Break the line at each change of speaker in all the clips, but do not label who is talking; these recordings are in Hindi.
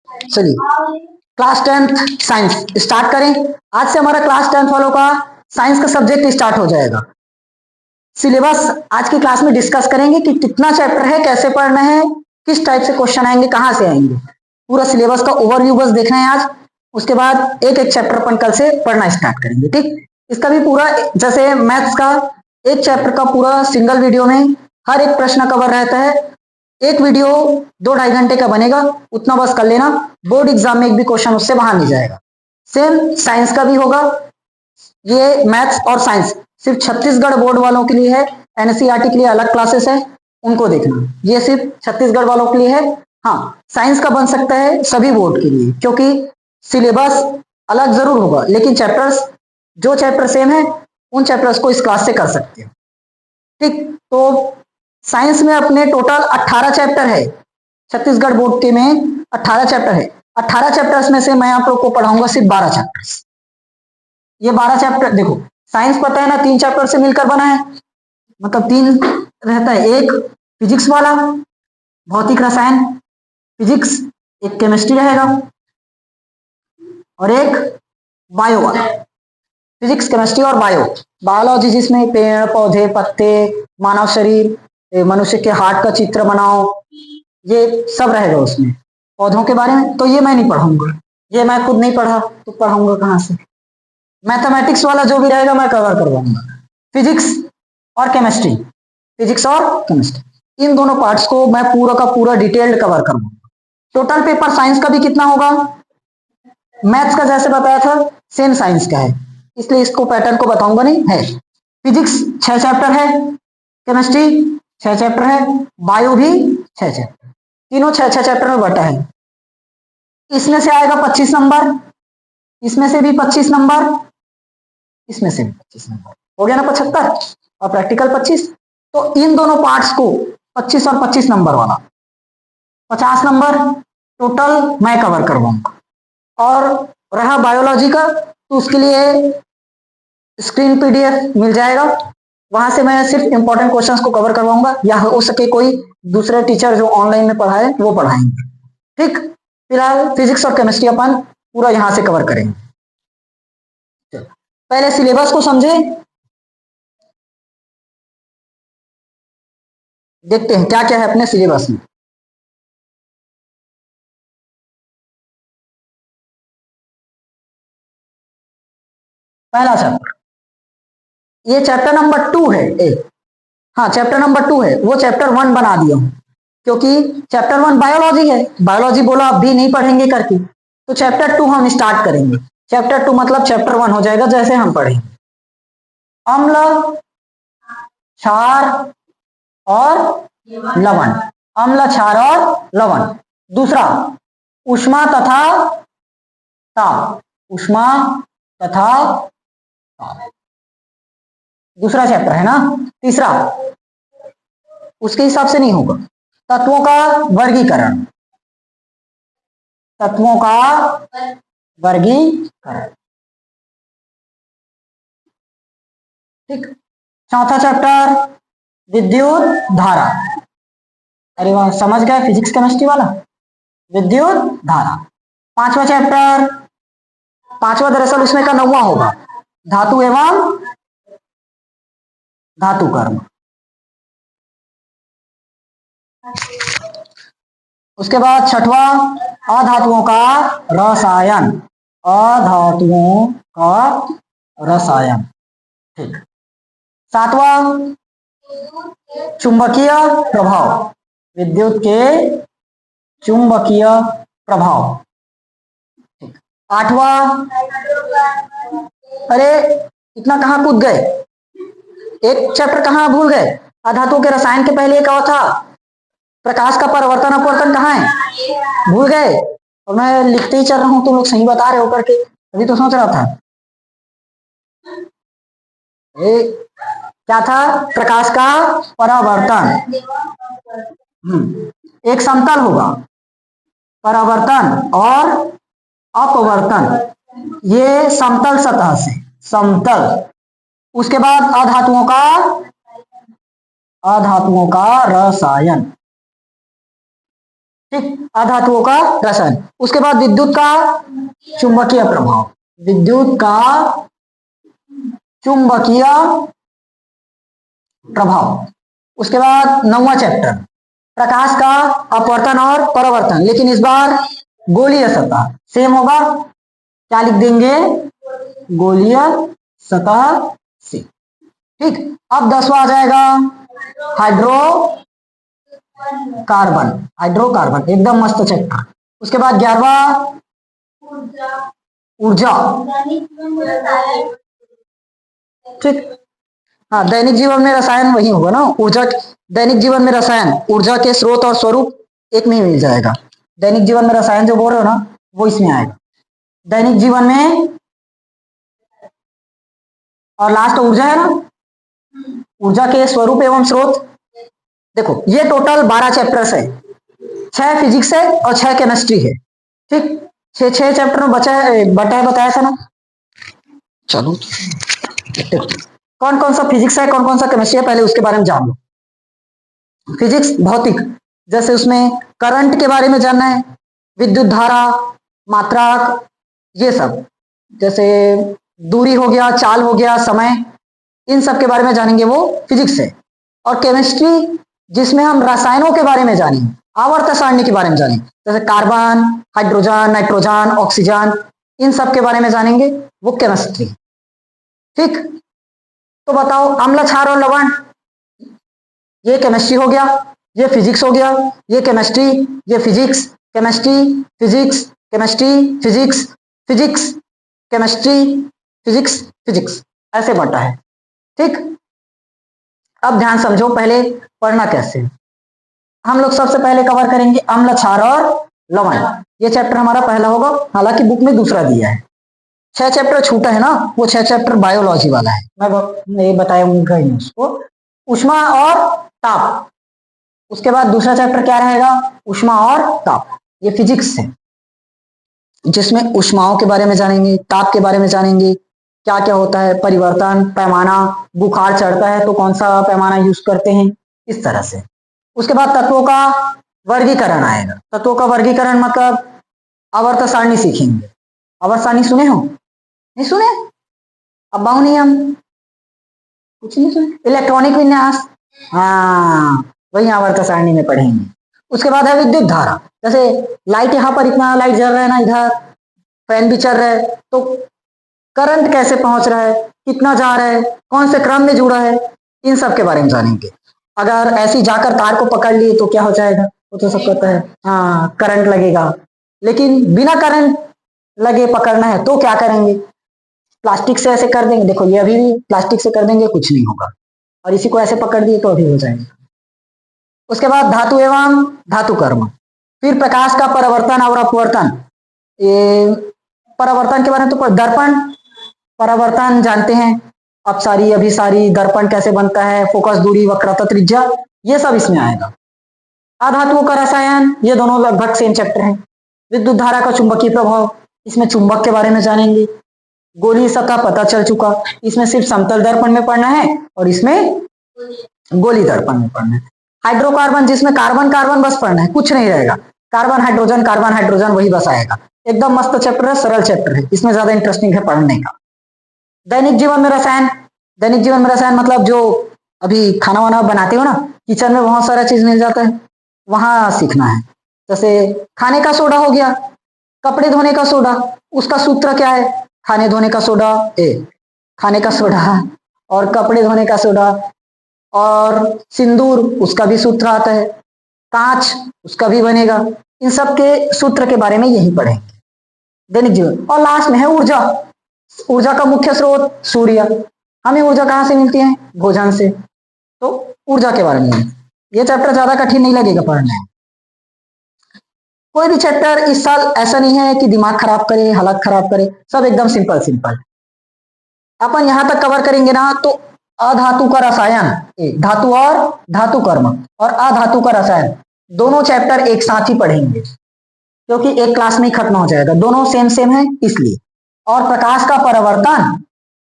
चलिए क्लास 10th साइंस स्टार्ट करें। आज से हमारा क्लास 10th वालों का साइंस का सब्जेक्ट स्टार्ट हो जाएगा। सिलेबस आज की क्लास में डिस्कस करेंगे कि कितना चैप्टर है, कैसे पढ़ना है, किस टाइप से क्वेश्चन आएंगे, कहां से आएंगे। पूरा सिलेबस का ओवरव्यू बस देखना है आज। उसके बाद एक एक चैप्टर अपन कल से पढ़ना स्टार्ट करेंगे। ठीक, इसका भी पूरा जैसे मैथ्स का एक चैप्टर का पूरा सिंगल वीडियो में हर एक प्रश्न कवर रहता है। एक वीडियो 2-2.5 घंटे का बनेगा, उतना बस कर लेना। बोर्ड एग्जाम में एक भी क्वेश्चन उससे बाहर नहीं जाएगा। सेम साइंस का भी होगा। ये मैथ्स और साइंस सिर्फ छत्तीसगढ़ बोर्ड वालों के लिए है, एनसीईआरटी के लिए अलग क्लासेस है, उनको देखना। ये सिर्फ छत्तीसगढ़ वालों के लिए है। हाँ, साइंस का बन सकता है सभी बोर्ड के लिए, क्योंकि सिलेबस अलग जरूर होगा लेकिन चैप्टर्स जो चैप्टर सेम है उन चैप्टर्स को इस क्लास से कर सकते हो। ठीक, तो साइंस में अपने टोटल 18 चैप्टर है। छत्तीसगढ़ बोर्ड के में 18 चैप्टर है। 18 चैप्टर्स में से मैं आप लोग को पढ़ाऊंगा सिर्फ 12 चैप्टर्स। ये 12 चैप्टर देखो, साइंस पता है ना 3 चैप्टर से मिलकर बना है, मतलब 3 रहता है। एक फिजिक्स वाला, भौतिक रसायन फिजिक्स, एक केमिस्ट्री रहेगा और एक बायो वाला। फिजिक्स, केमिस्ट्री और बायो। बायोलॉजी जिसमें पेड़ पौधे पत्ते, मानव शरीर, मनुष्य के हार्ट का चित्र बनाओ, ये सब रहेगा उसमें। पौधों के बारे में तो ये मैं नहीं पढ़ाऊंगा, ये मैं खुद नहीं पढ़ा तो पढ़ाऊंगा कहाँ से। मैथमेटिक्स वाला जो भी रहेगा मैं कवर करवाऊंगा। फिजिक्स और केमिस्ट्री, फिजिक्स और केमिस्ट्री, इन दोनों पार्ट्स को मैं पूरा का पूरा डिटेल्ड कवर करूंगा। टोटल पेपर साइंस का भी कितना होगा, मैथ्स का जैसे बताया था सेम साइंस का है, इसलिए इसको पैटर्न को बताऊंगा नहीं है। फिजिक्स 6 चैप्टर है, केमिस्ट्री 6 चैप्टर है, बायो भी 6 चैप्टर, तीनों 6-6 चैप्टर में बटा है। इसमें से आएगा 25 नंबर, इसमें से भी 25 नंबर, इसमें से भी 25 नंबर, हो गया ना 75, और प्रैक्टिकल 25। तो इन दोनों पार्ट्स को 25 और 25 नंबर वाला 50 नंबर टोटल मैं कवर करवाऊंगा। और रहा बायोलॉजी का, तो उसके लिए स्क्रीन पीडीएफ मिल जाएगा, वहां से मैं सिर्फ इंपॉर्टेंट क्वेश्चंस को कवर करवाऊंगा, या हो सके कोई दूसरे टीचर जो ऑनलाइन में पढ़ाए वो पढ़ाएंगे। ठीक, फिलहाल फिजिक्स और केमिस्ट्री अपन पूरा यहां से कवर करेंगे। पहले सिलेबस को समझे, देखते हैं क्या क्या है अपने सिलेबस में। पहला चैप्टर, ये चैप्टर नंबर 2 है। हाँ, चैप्टर नंबर 2 है, वो चैप्टर 1 बना दिया हूं क्योंकि चैप्टर 1 बायोलॉजी है। बायोलॉजी बोला अब भी नहीं पढ़ेंगे करके, तो चैप्टर 2 हम स्टार्ट करेंगे। चैप्टर 2 मतलब चैप्टर 1 हो जाएगा जैसे हम पढ़ेंगे। अम्ल, क्षार और लवण, अम्ल क्षार और लवण। दूसरा ऊष्मा तथा ताप, ऊष्मा तथा ताप, दूसरा चैप्टर है ना। तीसरा उसके हिसाब से नहीं होगा, तत्वों का वर्गीकरण, तत्वों का वर्गीकरण। ठीक, चौथा चैप्टर विद्युत धारा। अरे वाह, समझ गए फिजिक्स केमिस्ट्री वाला, विद्युत धारा। पांचवा चैप्टर, पांचवा दरअसल उसमें का 9वां होगा, धातु एवं धातु कर्म। उसके बाद छठवा अधातुओं का रसायन, अधातुओं का रसायन। ठीक, सातवां चुंबकीय प्रभाव, विद्युत के चुंबकीय प्रभाव। ठीक, आठवां, अरे इतना कहां कूद गए, एक चैप्टर कहां भूल गए। अधातुओं के रसायन के पहले एक और था, प्रकाश का परावर्तन अपवर्तन कहाँ है, भूल गए। और मैं लिखते ही चल रहा हूं, तुम लोग सही बता रहे हो करके, अभी तो सोच रहा था क्या था, प्रकाश का परावर्तन। एक समतल होगा, परावर्तन और अपवर्तन, ये समतल सतह से, समतल। उसके बाद अधातुओं का रसायन, ठीक, अधातुओं का रसायन। उसके बाद विद्युत का चुंबकीय प्रभाव, विद्युत का चुंबकीय प्रभाव। उसके बाद 9वां चैप्टर, प्रकाश का अपवर्तन और परावर्तन, लेकिन इस बार गोलीय सतह सेम होगा। क्या लिख देंगे? गोलीय सतह से। ठीक, अब 10वां आ जाएगा हाइड्रोकार्बन, हाइड्रोकार्बन एकदम मस्त चैप्टर। उसके बाद 11वां ऊर्जा। ठीक, हाँ, दैनिक जीवन में रसायन वही होगा ना, ऊर्जा। दैनिक जीवन में रसायन, ऊर्जा के स्रोत और स्वरूप एक में ही मिल जाएगा। दैनिक जीवन में रसायन जो बोल रहे हो ना, वो इसमें आएगा। दैनिक जीवन में और लास्ट ऊर्जा है ना, ऊर्जा के स्वरूप एवं स्रोत। देखो ये टोटल 12 चैप्टर्स है, 6 फिजिक्स है और 6 केमिस्ट्री है। ठीक, 6 चैप्टर में बताया था ना। चलो कौन कौन सा फिजिक्स है, कौन कौन सा केमिस्ट्री है, पहले उसके बारे में जान लो। फिजिक्स भौतिक, जैसे उसमें करंट के बारे में जानना है, विद्युत धारा, मात्राक, ये सब, जैसे दूरी हो गया, चाल हो गया, समय, इन सब के बारे में जानेंगे, वो फिजिक्स है। और केमिस्ट्री जिसमें हम रसायनों के बारे में जानेंगे, आवर्त सारणी के बारे में जानेंगे, जैसे कार्बन, हाइड्रोजन, नाइट्रोजन, ऑक्सीजन, इन सब के बारे में जानेंगे, वो केमिस्ट्री। ठीक, तो बताओ अम्ल, क्षार और लवण, ये केमिस्ट्री हो गया, ये फिजिक्स हो गया, ये केमिस्ट्री, ये physics, chemistry, physics, chemistry, physics, physics, chemistry, physics, physics, ऐसे बढ़ता है। ठीक, अब ध्यान समझो, पहले पढ़ना कैसे। हम लोग सबसे पहले कवर करेंगे अम्ल, क्षार और लवण। ये चैप्टर हमारा पहला होगा, हालांकि बुक में दूसरा दिया है। 6 चैप्टर छूटा है ना, वो 6 चैप्टर बायोलॉजी वाला है, मैं बताऊंगा ही उसको। ऊष्मा और ताप, उसके बाद दूसरा चैप्टर क्या रहेगा? ऊष्मा और ताप, ये फिजिक्स है, जिसमें ऊष्माओं के बारे में जानेंगे, ताप के बारे में जानेंगे, क्या क्या होता है, परिवर्तन, पैमाना, बुखार चढ़ता है तो कौन सा पैमाना यूज करते हैं, इस तरह से। उसके बाद तत्वों का वर्गीकरण आएगा। तत्वों का वर्गीकरण मतलब आवर्त सारणी सीखेंगे। आवर्त सारणी सुने हो? नहीं सुने? अब बाहु नियम कुछ नहीं सुने? इलेक्ट्रॉनिक विन्यास, हाँ, वही आवर्त सारणी में पढ़ेंगे। उसके बाद है विद्युत धारा, जैसे लाइट यहाँ पर, इतना लाइट जल रहा है ना, इधर फैन भी चल रहा है, तो करंट कैसे पहुंच रहा है, कितना जा रहा है, कौन से क्रम में जुड़ा है, इन सब के बारे में जानेंगे। अगर ऐसी जाकर तार को पकड़ लिए तो क्या हो जाएगा? वो तो सब कहता है, हाँ करंट लगेगा। लेकिन बिना करंट लगे पकड़ना है तो क्या करेंगे? प्लास्टिक से ऐसे कर देंगे, देखो ये अभी भी प्लास्टिक से कर देंगे, कुछ नहीं होगा। और इसी को ऐसे पकड़ दिए तो अभी हो जाएगा। उसके बाद धातु एवं धातु कर्म, फिर प्रकाश का परावर्तन और अपवर्तन। ये परावर्तन के बारे में तो दर्पण परावर्तन जानते हैं, अपसारी, अभिसारी, दर्पण कैसे बनता है, फोकस, दूरी, वक्रता, त्रिज्या, ये सब इसमें आएगा। अधातुओं का रसायन, ये दोनों लगभग सेम चैप्टर हैं। विद्युत धारा का चुंबकीय प्रभाव, इसमें चुंबक के बारे में जानेंगे। गोलीय सतह पता चल चुका, इसमें सिर्फ समतल दर्पण में पढ़ना है और इसमें गोली दर्पण में पढ़ना है। हाइड्रोकार्बन, जिसमें कार्बन कार्बन बस पढ़ना है, कुछ नहीं रहेगा, कार्बन हाइड्रोजन वही बस आएगा। एकदम मस्त चैप्टर है, सरल चैप्टर है, इसमें ज्यादा इंटरेस्टिंग है पढ़ने का। दैनिक जीवन में रसायन, दैनिक जीवन में रसायन मतलब जो अभी खाना वाना बनाते हो ना, किचन में बहुत सारा चीज मिल जाता है, वहां सीखना है। जैसे खाने का सोडा हो गया, कपड़े धोने का सोडा, उसका सूत्र क्या है? खाने धोने का सोडा, खाने का सोडा, और कपड़े धोने का सोडा, और सिंदूर, उसका भी सूत्र आता है, कांच, उसका भी बनेगा। इन सब के सूत्र के बारे में यही पढ़ेंगे दैनिक जीवन। और लास्ट में है ऊर्जा। ऊर्जा का मुख्य स्रोत सूर्य। हमें ऊर्जा कहाँ से मिलती है? भोजन से। तो ऊर्जा के बारे में ये चैप्टर ज्यादा कठिन नहीं लगेगा पढ़ने में। कोई भी चैप्टर इस साल ऐसा नहीं है कि दिमाग खराब करे, हालत खराब करे, सब एकदम सिंपल सिंपल। अपन यहां तक कवर करेंगे ना, तो अधातु का रसायन, धातु और धातु कर्म, और अधातु का रसायन, दोनों चैप्टर एक साथ ही पढ़ेंगे, क्योंकि एक क्लास में ही खत्म हो जाएगा, दोनों सेम सेम है इसलिए। और प्रकाश का परावर्तन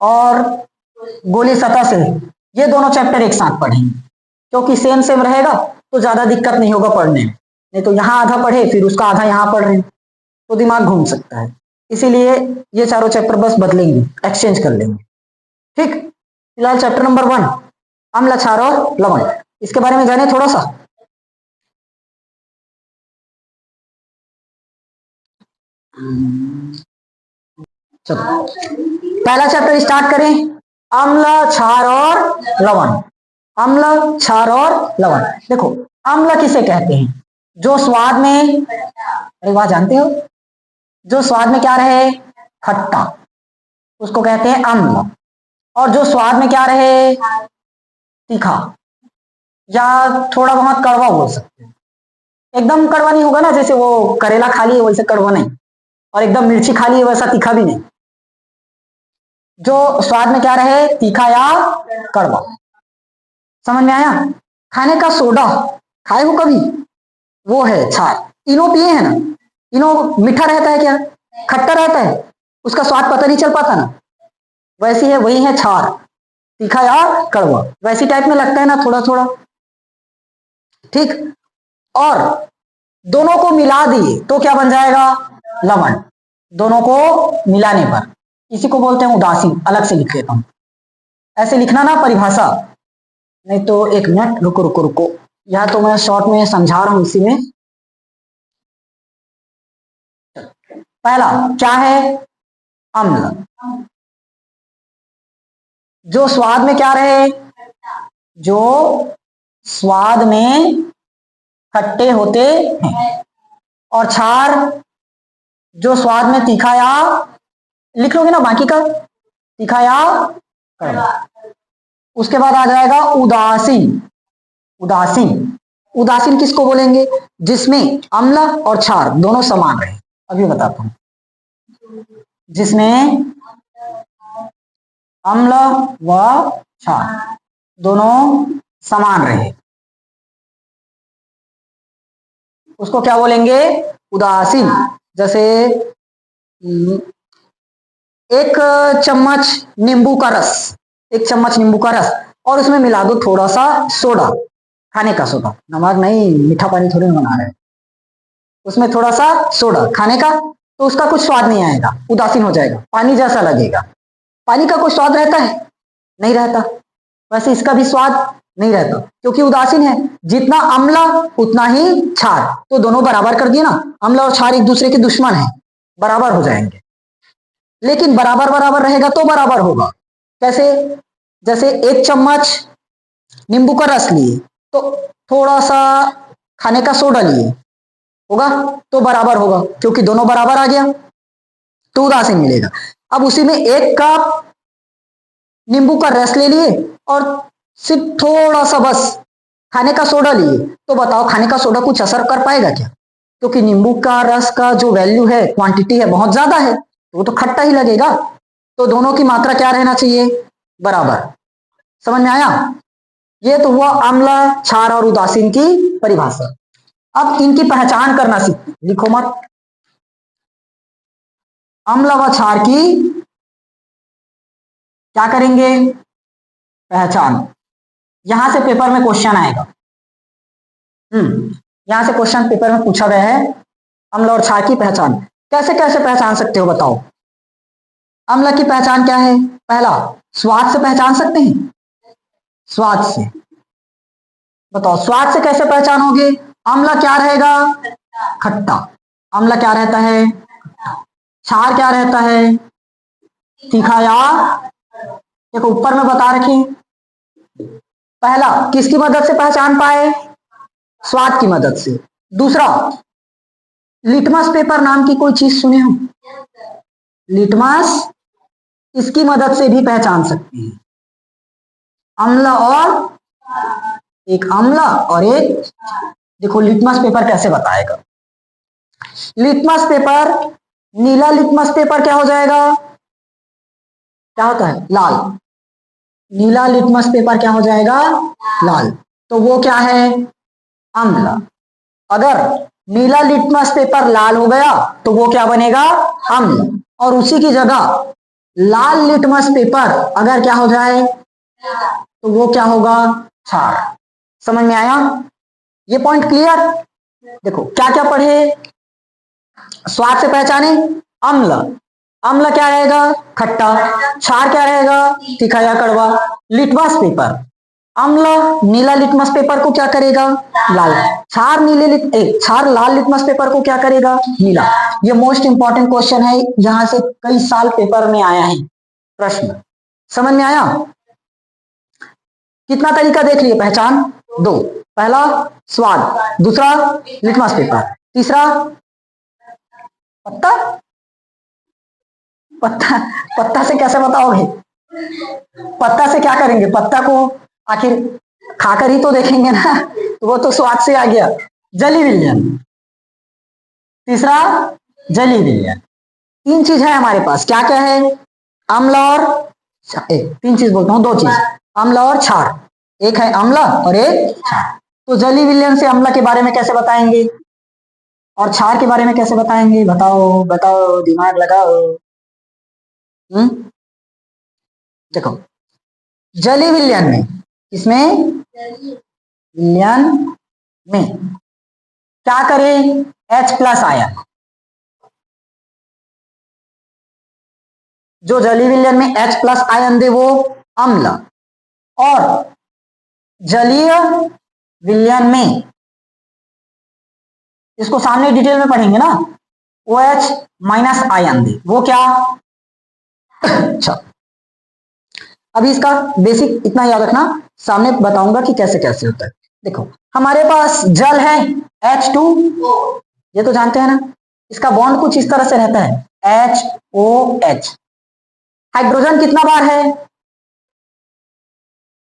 और गोली सतह से, ये दोनों चैप्टर एक साथ पढ़ेंगे, क्योंकि सेम सेम रहेगा तो ज्यादा दिक्कत नहीं होगा पढ़ने में। नहीं तो यहाँ आधा पढ़े फिर उसका आधा यहाँ पढ़ रहे तो दिमाग घूम सकता है। इसीलिए ये चारों चैप्टर बस बदलेंगे, एक्सचेंज कर लेंगे। ठीक, फिलहाल चैप्टर नंबर 1 अम्ल, क्षार और लवण, इसके बारे में जाने थोड़ा सा। चलो पहला चैप्टर स्टार्ट करें, अम्ल, क्षार और लवण। अम्ल, क्षार और लवण। देखो अम्ल किसे कहते हैं? जो स्वाद में, अरे वाह, जानते हो, जो स्वाद में क्या रहे, खट्टा, उसको कहते हैं अम्ल। और जो स्वाद में क्या रहे, तीखा या थोड़ा बहुत कड़वा बोल सकते हैं। एकदम कड़वा नहीं होगा ना, जैसे वो करेला खा लिए वैसे कड़वा नहीं, और एकदम मिर्ची खा लिए वैसा तीखा भी नहीं। जो स्वाद में क्या रहे, तीखा या कड़वा। समझ में आया? खाने का सोडा खाए हो कभी? वो है क्षार। इनो पिए हैं ना, इनो मीठा रहता है क्या, खट्टा रहता है, उसका स्वाद पता नहीं चल पाता ना, वैसी है, वही है क्षार, तीखा या कड़वा, वैसी टाइप में लगता है ना थोड़ा थोड़ा। ठीक, और दोनों को मिला दिए तो क्या बन जाएगा, लवण। दोनों को मिलाने पर, इसी को बोलते हैं उदासीन। अलग से लिख लेता हूं, ऐसे लिखना ना परिभाषा, नहीं तो एक मिनट रुको रुको रुको, यह तो मैं शॉर्ट में समझा रहा हूं इसी में। पहला क्या है, अम्ल, जो स्वाद में क्या रहे, जो स्वाद में खट्टे होते हैं। और क्षार, जो स्वाद में तीखा या, लिख लोगे ना बाकी का, तीखा या कड़वा। उसके बाद आ जाएगा उदासीन। उदासीन, उदासीन किसको बोलेंगे, जिसमें अम्ल और क्षार दोनों समान रहे। अभी बताता हूं, जिसमें अम्ल व क्षार दोनों समान रहे, उसको क्या बोलेंगे, उदासीन। जैसे एक चम्मच नींबू का रस, एक चम्मच नींबू का रस, और उसमें मिला दो थोड़ा सा सोडा, खाने का सोडा, नमक नहीं, मीठा पानी थोड़ी बना रहे, उसमें थोड़ा सा सोडा खाने का, तो उसका कुछ स्वाद नहीं आएगा, उदासीन हो जाएगा, पानी जैसा लगेगा। पानी का कोई स्वाद रहता है, नहीं रहता, वैसे इसका भी स्वाद नहीं रहता, क्योंकि उदासीन है। जितना अम्ल उतना ही क्षार, तो दोनों बराबर कर दिए ना, अम्ल और क्षार एक दूसरे के दुश्मन है, बराबर हो जाएंगे। लेकिन बराबर बराबर रहेगा तो बराबर होगा, कैसे, जैसे एक चम्मच नींबू का रस लिए तो थोड़ा सा खाने का सोडा लिए, होगा तो बराबर होगा, क्योंकि दोनों बराबर आ गया तो उदासीन मिलेगा। अब उसी में एक कप नींबू का रस ले लिए और सिर्फ थोड़ा सा बस खाने का सोडा लिए, तो बताओ खाने का सोडा कुछ असर कर पाएगा क्या, क्योंकि नींबू का रस का जो वैल्यू है, क्वांटिटी है, बहुत ज्यादा है, तो वो तो खट्टा ही लगेगा। तो दोनों की मात्रा क्या रहना चाहिए, बराबर। समझ में आया? ये तो हुआ अम्ल, क्षार और उदासीन की परिभाषा। अब इनकी पहचान करना सीखो, लिखो मत, अम्ल व क्षार की क्या करेंगे, पहचान। यहां से पेपर में क्वेश्चन आएगा, यहां से क्वेश्चन पेपर में पूछा गया है, अम्ल और क्षार की पहचान कैसे कैसे पहचान सकते हो, बताओ। अम्ल की पहचान क्या है, पहला स्वाद से पहचान सकते हैं, स्वाद से, बताओ स्वाद से कैसे पहचानोगे, अम्ल क्या रहेगा, खट्टा, अम्ल क्या रहता है, क्षार क्या रहता है, तीखा या, देखो ऊपर में बता रखी, पहला किसकी मदद से पहचान पाए, स्वाद की मदद से। दूसरा, लिटमस पेपर नाम की कोई चीज सुने हो, लिटमस, इसकी मदद से भी पहचान सकते हैं, अम्ल और, एक अम्ल और एक, देखो लिटमस पेपर कैसे बताएगा, लिटमस पेपर, नीला लिटमस पेपर क्या हो जाएगा, क्या होता है, लाल, नीला लिटमस पेपर क्या हो जाएगा, लाल, तो वो क्या है, अम्ल। अगर नीला लिटमस पेपर लाल हो गया तो वो क्या बनेगा, अम्ल। और उसी की जगह लाल लिटमस पेपर अगर क्या हो जाए तो वो क्या होगा, क्षार। समझ में आया, ये पॉइंट क्लियर। देखो क्या क्या पढ़े, स्वाद से पहचाने, अम्ल, अम्ल क्या रहेगा, खट्टा, क्षार क्या रहेगा, तीखा या कड़वा, लिटमस पेपर, अम्ल नीला लिटमस पेपर को क्या करेगा, लाल, क्षार क्षार लाल लिटमस पेपर को क्या करेगा, नीला। ये मोस्ट इंपॉर्टेंट क्वेश्चन है, यहां से कई साल पेपर में आया है प्रश्न। समझ में आया? कितना तरीका देख लिए पहचान, दो, पहला स्वाद, दूसरा लिटमस पेपर, तीसरा पत्ता, पत्ता, पत्ता से कैसे बताओगे, पत्ता से क्या करेंगे, पत्ता को आखिर खाकर ही तो देखेंगे ना, तो वो तो स्वाद से आ गया। जली विलयन, तीसरा जली विलयन। तीन चीज है हमारे पास, क्या क्या है, अम्ल और तीन चीज बोलता हूं, दो चीज, अम्ल और क्षार, एक है अम्ल और एक क्षार। तो जली विलयन से अम्ल के बारे में कैसे बताएंगे और क्षार के बारे में कैसे बताएंगे, बताओ बताओ, दिमाग लगाओ। देखो जली विलयन में, इसमें विलयन में क्या करें, H+ आयन, जो जली विलयन में H+ आयन दे वो अम्ल, और जलीय विलयन में, इसको सामने डिटेल में पढ़ेंगे ना, OH- आयन दे वो क्या। अच्छा अभी इसका बेसिक इतना याद रखना, सामने बताऊंगा कि कैसे कैसे होता है। देखो हमारे पास जल है H2O, ये तो जानते हैं ना, इसका बॉन्ड कुछ इस तरह से रहता है HOH। हाइड्रोजन कितना बार है,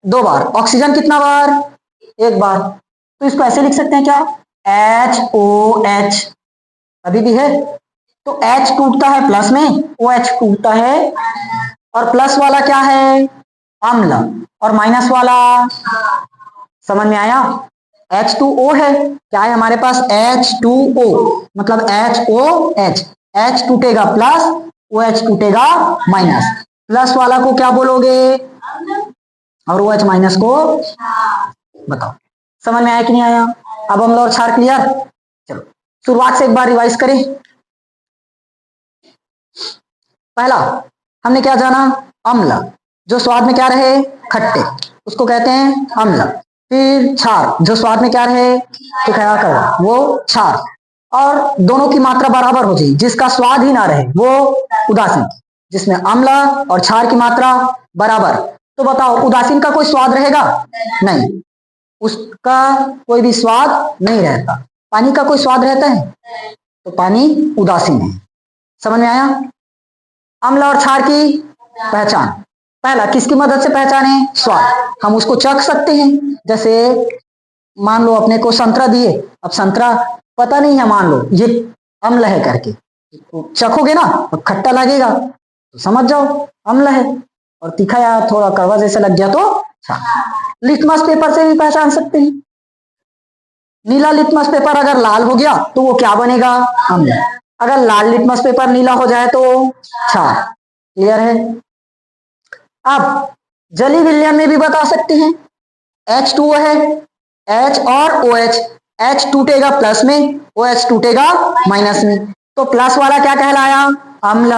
2 बार, ऑक्सीजन कितना बार, 1 बार, तो इसको ऐसे लिख सकते हैं क्या, HOH, अभी भी है, तो H टूटता है प्लस में, OH टूटता है, और प्लस वाला क्या है अम्ल, और माइनस वाला, समझ में आया, H2O है, क्या है हमारे पास H2O, मतलब HOH, H टूटेगा प्लस, OH टूटेगा माइनस, प्लस वाला को क्या बोलोगे और OH माइनस को, बताओ समझ में आया कि नहीं आया। अब अम्ल और क्षार क्लियर, चलो शुरुआत से एक बार रिवाइज करें। पहला हमने क्या जाना, अम्ल, जो स्वाद में क्या रहे, खट्टे, उसको कहते हैं अम्ल। फिर क्षार, जो स्वाद में क्या रहे, तीखा कड़वा, वो क्षार, और दोनों की मात्रा बराबर हो जाए, जिसका स्वाद ही ना रहे वो उदासीन, जिसमें अम्ल और क्षार की मात्रा बराबर। तो बताओ उदासीन का कोई स्वाद रहेगा, नहीं, उसका कोई भी स्वाद नहीं रहता। पानी का कोई स्वाद रहता है, तो पानी उदासीन है। समझ में आया। अम्ल और क्षार की पहचान, पहला किसकी मदद से पहचाने, स्वाद, हम उसको चख सकते हैं, जैसे मान लो अपने को संतरा दिए, अब संतरा पता नहीं है, मान लो ये अम्ल है करके, चखोगे ना तो खट्टा लगेगा, तो समझ जाओ अम्ल है, और तीखा या थोड़ा कड़वा जैसा लग गया तो क्षार। लिटमस पेपर से भी पहचान सकते हैं, नीला लिटमस पेपर अगर लाल हो गया तो वो क्या बनेगा, अम्ल, अगर लाल लिटमस पेपर नीला हो जाए तो क्षार। क्लियर है। अब जली विलयन में भी बता सकते हैं, H2O है, H और OH, H टूटेगा प्लस में, OH टूटेगा माइनस में, तो प्लस वाला क्या कहलाया, अम्ल,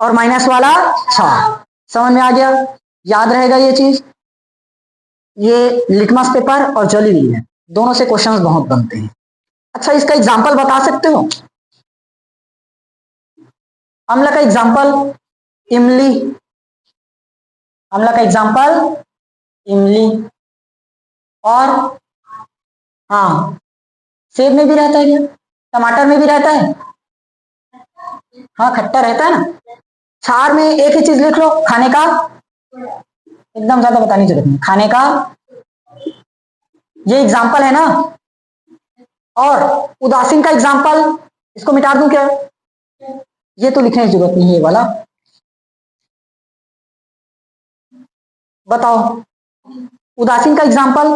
और माइनस वाला क्षार। समझ में आ गया, याद रहेगा ये चीज। ये लिटमस पेपर और जली विलयन दोनों से क्वेश्चंस बहुत बनते हैं। अच्छा इसका एग्जांपल बता सकते हो, अम्ल का एग्जांपल इमली, अम्ल का एग्जांपल इमली, और हाँ सेब में भी रहता है क्या, टमाटर में भी रहता है, हाँ खट्टा रहता है ना। क्षार में एक ही चीज लिख लो, खाने का, एकदम ज्यादा बताने की जरूरत नहीं, खाने का, ये एग्जांपल है ना। और उदासीन का एग्जांपल, इसको मिटा दूं क्या, ये तो लिखने की जरूरत नहीं है, ये वाला बताओ। उदासीन का एग्जांपल,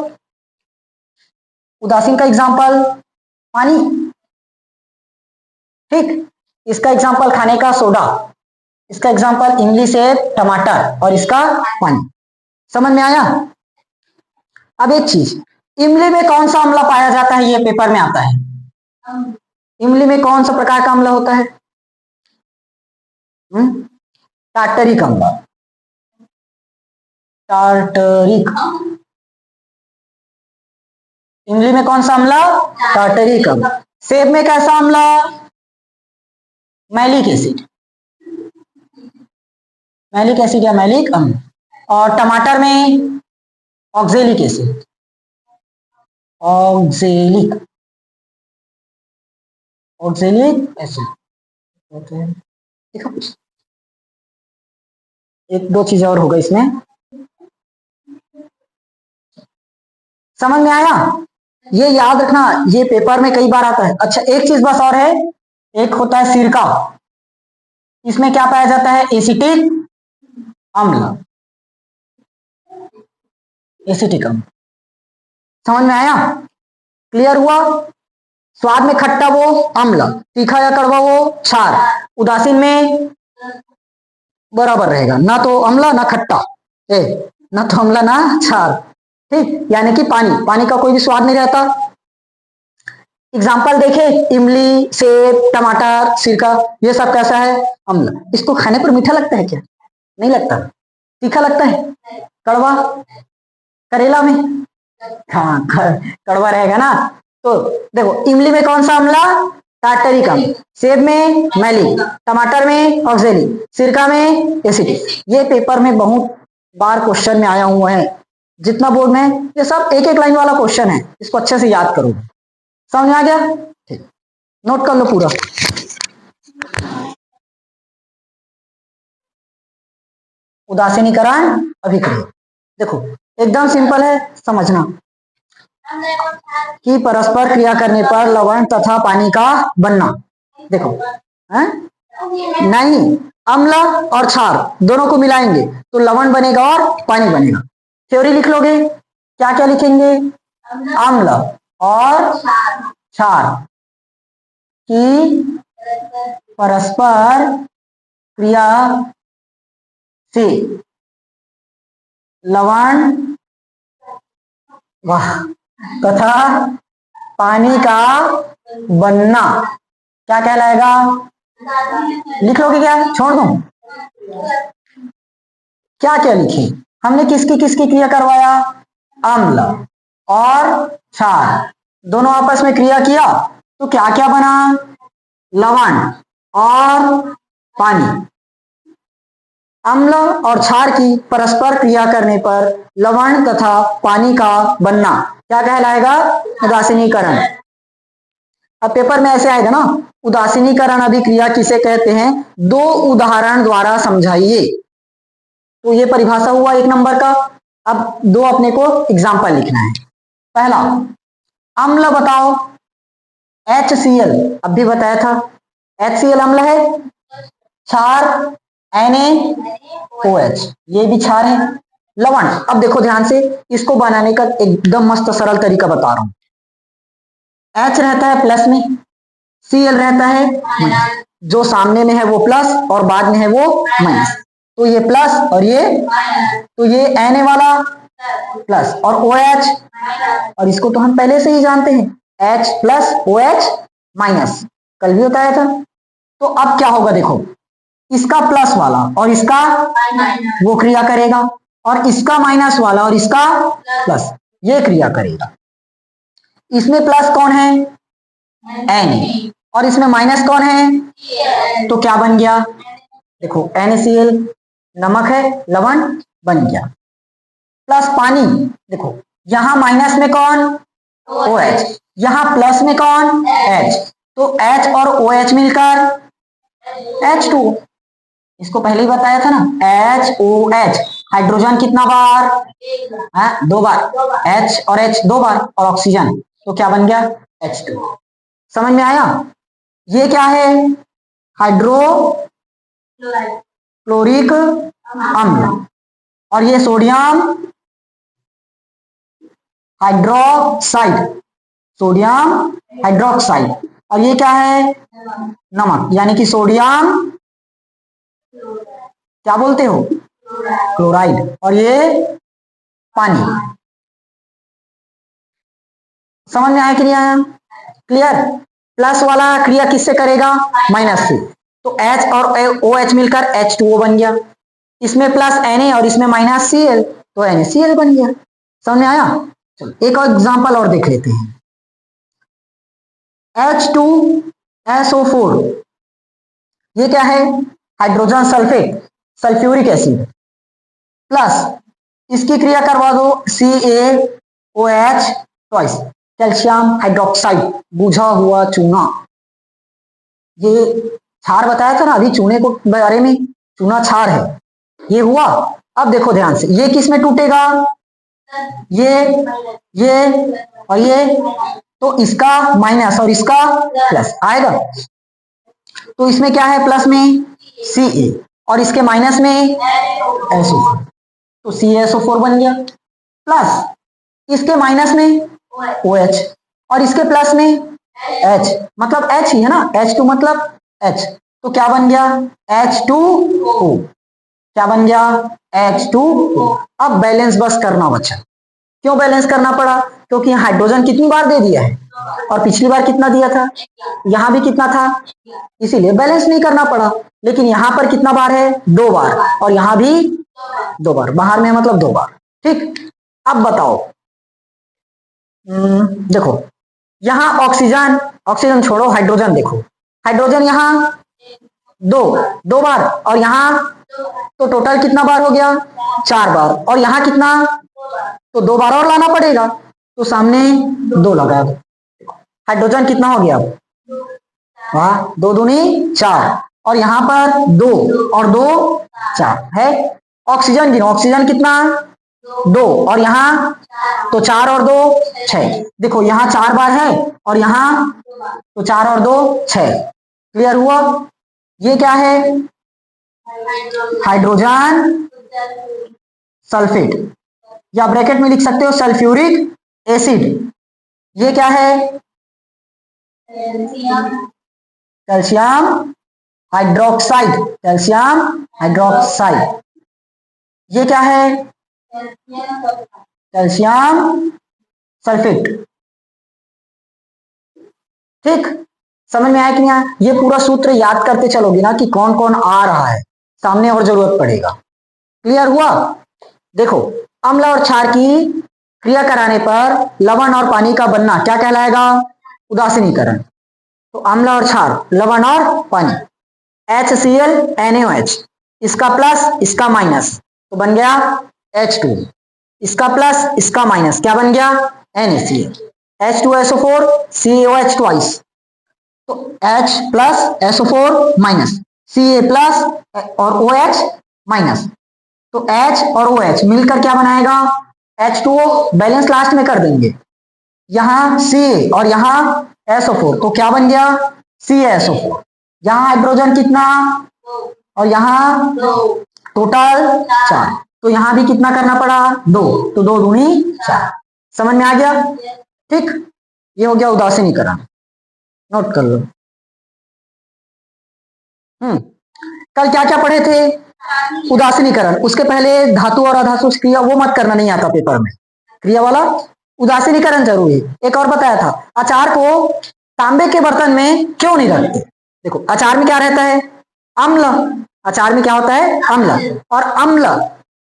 उदासीन का एग्जांपल पानी, ठीक, इसका एग्जांपल खाने का सोडा, इसका एग्जांपल इमली से टमाटर, और इसका पानी। समझ में आया। अब एक चीज, इमली में कौन सा अम्ल पाया जाता है, ये पेपर में आता है, इमली में कौन सा प्रकार का अम्ल होता है? टार्टरिक अम्ल। टार्टरिक। इमली में कौन सा अम्ल? टार्टरिक अम्ल। सेब में कैसा अम्ल? Malic acid. मैलिक एसिड या मैलिक अम्ल। और टमाटर में ऑक्जेलिक एसिड। Oxalic acid. देखो एक दो चीजें और होगा इसमें, समझ में आया? ये याद रखना, ये पेपर में कई बार आता है। अच्छा एक चीज बस और है, एक होता है सिरका, इसमें क्या पाया जाता है? एसिटिक अम्ल। एसिटिक अम्ल। समझ में आया? क्लियर हुआ? स्वाद में खट्टा वो अम्ल, तीखा या कड़वा वो क्षार, उदासीन में बराबर रहेगा, ना तो अम्ल ना खट्टा, ना तो अम्ल ना क्षार। ठीक, यानी कि पानी, पानी का कोई भी स्वाद नहीं रहता। एग्जाम्पल देखे, इमली, सेब, टमाटर, सिरका, ये सब कैसा है? अम्ल। इसको खाने पर मीठा लगता है क्या? नहीं लगता। तीखा लगता है? कड़वा? करेला में हाँ कड़वा रहेगा ना। तो देखो इमली में कौन सा अम्ल? टार्टरिक अम्ल। सेब में मैलिक, टमाटर में ऑक्जेलिक, सिरका में एसिडिक। ये पेपर में बहुत बार क्वेश्चन में आया हुआ है, जितना बोर्ड में, ये सब एक एक लाइन वाला क्वेश्चन है, इसको अच्छे से याद करो। समझ में आ गया? ठीक, नोट कर लो पूरा। उदासीनीकरण अभिक्रिया, देखो एकदम सिंपल है, समझना कि परस्पर क्रिया करने पर लवण तथा पानी का बनना। देखो है? नहीं, अम्ल और क्षार दोनों को मिलाएंगे तो लवण बनेगा और पानी बनेगा। थ्योरी लिख लोगे, क्या क्या लिखेंगे? अम्ल और क्षार की परस्पर क्रिया से लवण तथा पानी का बनना क्या कहलाएगा? लिख लोगे क्या? छोड़ दो, क्या क्या लिखे? हमने किसकी किसकी क्रिया करवाया? अम्ल और क्षार दोनों आपस में क्रिया किया तो क्या क्या बना? लवण और पानी। अम्ल और क्षार की परस्पर क्रिया करने पर लवण तथा पानी का बनना क्या कहलाएगा? उदासीनीकरण। अब पेपर में ऐसे आएगा ना, उदासीनीकरण अभिक्रिया किसे कहते हैं? दो उदाहरण द्वारा समझाइए। तो ये परिभाषा हुआ एक नंबर का। अब दो अपने को एग्जाम्पल लिखना है। पहला, अम्ल बताओ, HCl, अब भी बताया था HCl अम्ल है। क्षार NaOH, ये भी क्षार है। लवण, अब देखो ध्यान से, इसको बनाने का एकदम मस्त सरल तरीका बता रहा हूं। H रहता है प्लस में, Cl रहता है माइनस। जो सामने में है वो प्लस और बाद में है वो माइनस, तो ये प्लस और ये, तो ये Na वाला प्लस और OH, और इसको तो हम पहले से ही जानते हैं, H प्लस OH माइनस, कल भी बताया था। तो अब क्या होगा? देखो इसका प्लस वाला और इसका वो क्रिया करेगा, और इसका माइनस वाला और इसका प्लस ये क्रिया करेगा। इसमें प्लस कौन है? Na, और इसमें माइनस कौन है? तो क्या बन गया? देखो NaCl नमक है, लवण बन गया। प्लस पानी, देखो यहां माइनस में कौन? OH, यहां प्लस में कौन? H, तो H और OH मिलकर H2। इसको पहले ही बताया था ना, HOH, हाइड्रोजन कितना बार? दो बार, H और H दो बार, और ऑक्सीजन, तो क्या बन गया? H2। समझ में आया? ये क्या है? हाइड्रोक्लोरिक अम्ल, और ये सोडियम हाइड्रोक्साइड, सोडियम हाइड्रोक्साइड, और ये क्या है? नमक, यानी कि सोडियम क्या बोलते हो? क्लोराइड, और ये पानी। समझ में आया कि नहीं आया? क्लियर? प्लस वाला क्रिया किससे करेगा, माइनस से, तो H और OH मिलकर H2O बन गया, इसमें प्लस Na और इसमें माइनस Cl, तो NaCl बन गया। समझ में आया? चलो एक और एग्जांपल और देख लेते हैं। H2SO4 ये क्या है, hydrogen sulphate, sulphuric acid, plus इसकी क्रिया करवा दो CaOH ट्वाइस, कैल्शियम हाइड्रोक्साइड, बुझा हुआ चूना। ये क्षार बताया था ना अभी चूने को बारे में, चूना क्षार है, ये हुआ। अब देखो ध्यान से, ये किस में टूटेगा, ये और ये, तो इसका माइनस और इसका प्लस आएगा, तो इसमें क्या है, प्लस में Ca और इसके माइनस में SO4, तो CaSO4 बन गया, प्लस इसके माइनस में OH और इसके प्लस में H, मतलब H ही है ना, H2 मतलब H, तो क्या बन गया, H2O, क्या बन गया, H2O। अब बैलेंस बस करना बच्चा, क्यों बैलेंस करना पड़ा, क्योंकि हाइड्रोजन कितनी बार दे दिया है और पिछली बार कितना दिया था, यहां भी कितना था, इसीलिए बैलेंस नहीं करना पड़ा। लेकिन यहां पर कितना बार है, 2 बार, और यहां भी 2 बार, बाहर में मतलब 2 बार। ठीक, अब बताओ, देखो यहां ऑक्सीजन, ऑक्सीजन छोड़ो, हाइड्रोजन देखो, हाइड्रोजन यहां 2 बार, और यहां तो टोटल कितना बार हो गया, 4 बार, और यहां कितना, तो 2 बार और लाना पड़ेगा, तो सामने 2 लगा दो, हाइड्रोजन कितना हो गया, वाह, 2 दूनी 4, और यहां पर 2 और 2 4 है। ऑक्सीजन गिनो, ऑक्सीजन कितना, 2, और यहां तो 4 और 2 6, देखो यहां 4 बार है और यहां तो 4 और 2 6, क्लियर हुआ। ये क्या है, हाइड्रोजन सल्फेट, या ब्रैकेट में लिख सकते हो सल्फ्यूरिक एसिड। ये क्या है, कैल्शियम हाइड्रोक्साइड, कैल्शियम हाइड्रोक्साइड। ये क्या है, कैल्शियम सल्फेट। ठीक, समझ में आया कि नहीं आया? ये पूरा सूत्र याद करते चलोगे ना कि कौन कौन आ रहा है सामने और जरूरत पड़ेगा। क्लियर हुआ? देखो अम्ल और क्षार की क्रिया कराने पर लवण और पानी का बनना क्या कहलाएगा, उदासीनीकरण। तो अम्ल और क्षार, लवण और पानी, HCl NaOH, इसका प्लस इसका माइनस, तो बन गया H2, इसका प्लस इसका माइनस, क्या बन गया, NaCl, H2SO4 CaOH ट्वाइस, तो H plus SO4 minus, Ca plus और OH माइनस, तो H और OH मिलकर क्या बनाएगा, H2O, बैलेंस लास्ट में कर देंगे, यहां Ca और यहां SO4, तो क्या बन गया, CaSO4। यहां हाइड्रोजन कितना, और यहां टोटल 4, तो यहां भी कितना करना पड़ा, 2, तो 2 दूनी 4। समझ में आ गया? ठीक, ये हो गया उदासीनीकरण, नोट कर लो। कल क्या क्या पढ़े थे, उदासीनीकरण, उसके पहले धातु और अधातु क्रिया, वो मत करना, नहीं आता पेपर में क्रिया वाला, उदासीनीकरण जरूरी। एक और बताया था, अचार को तांबे के बर्तन में क्यों नहीं रखते। देखो अचार में क्या रहता है, अम्ल, अचार में क्या होता है, अम्ल, और अम्ल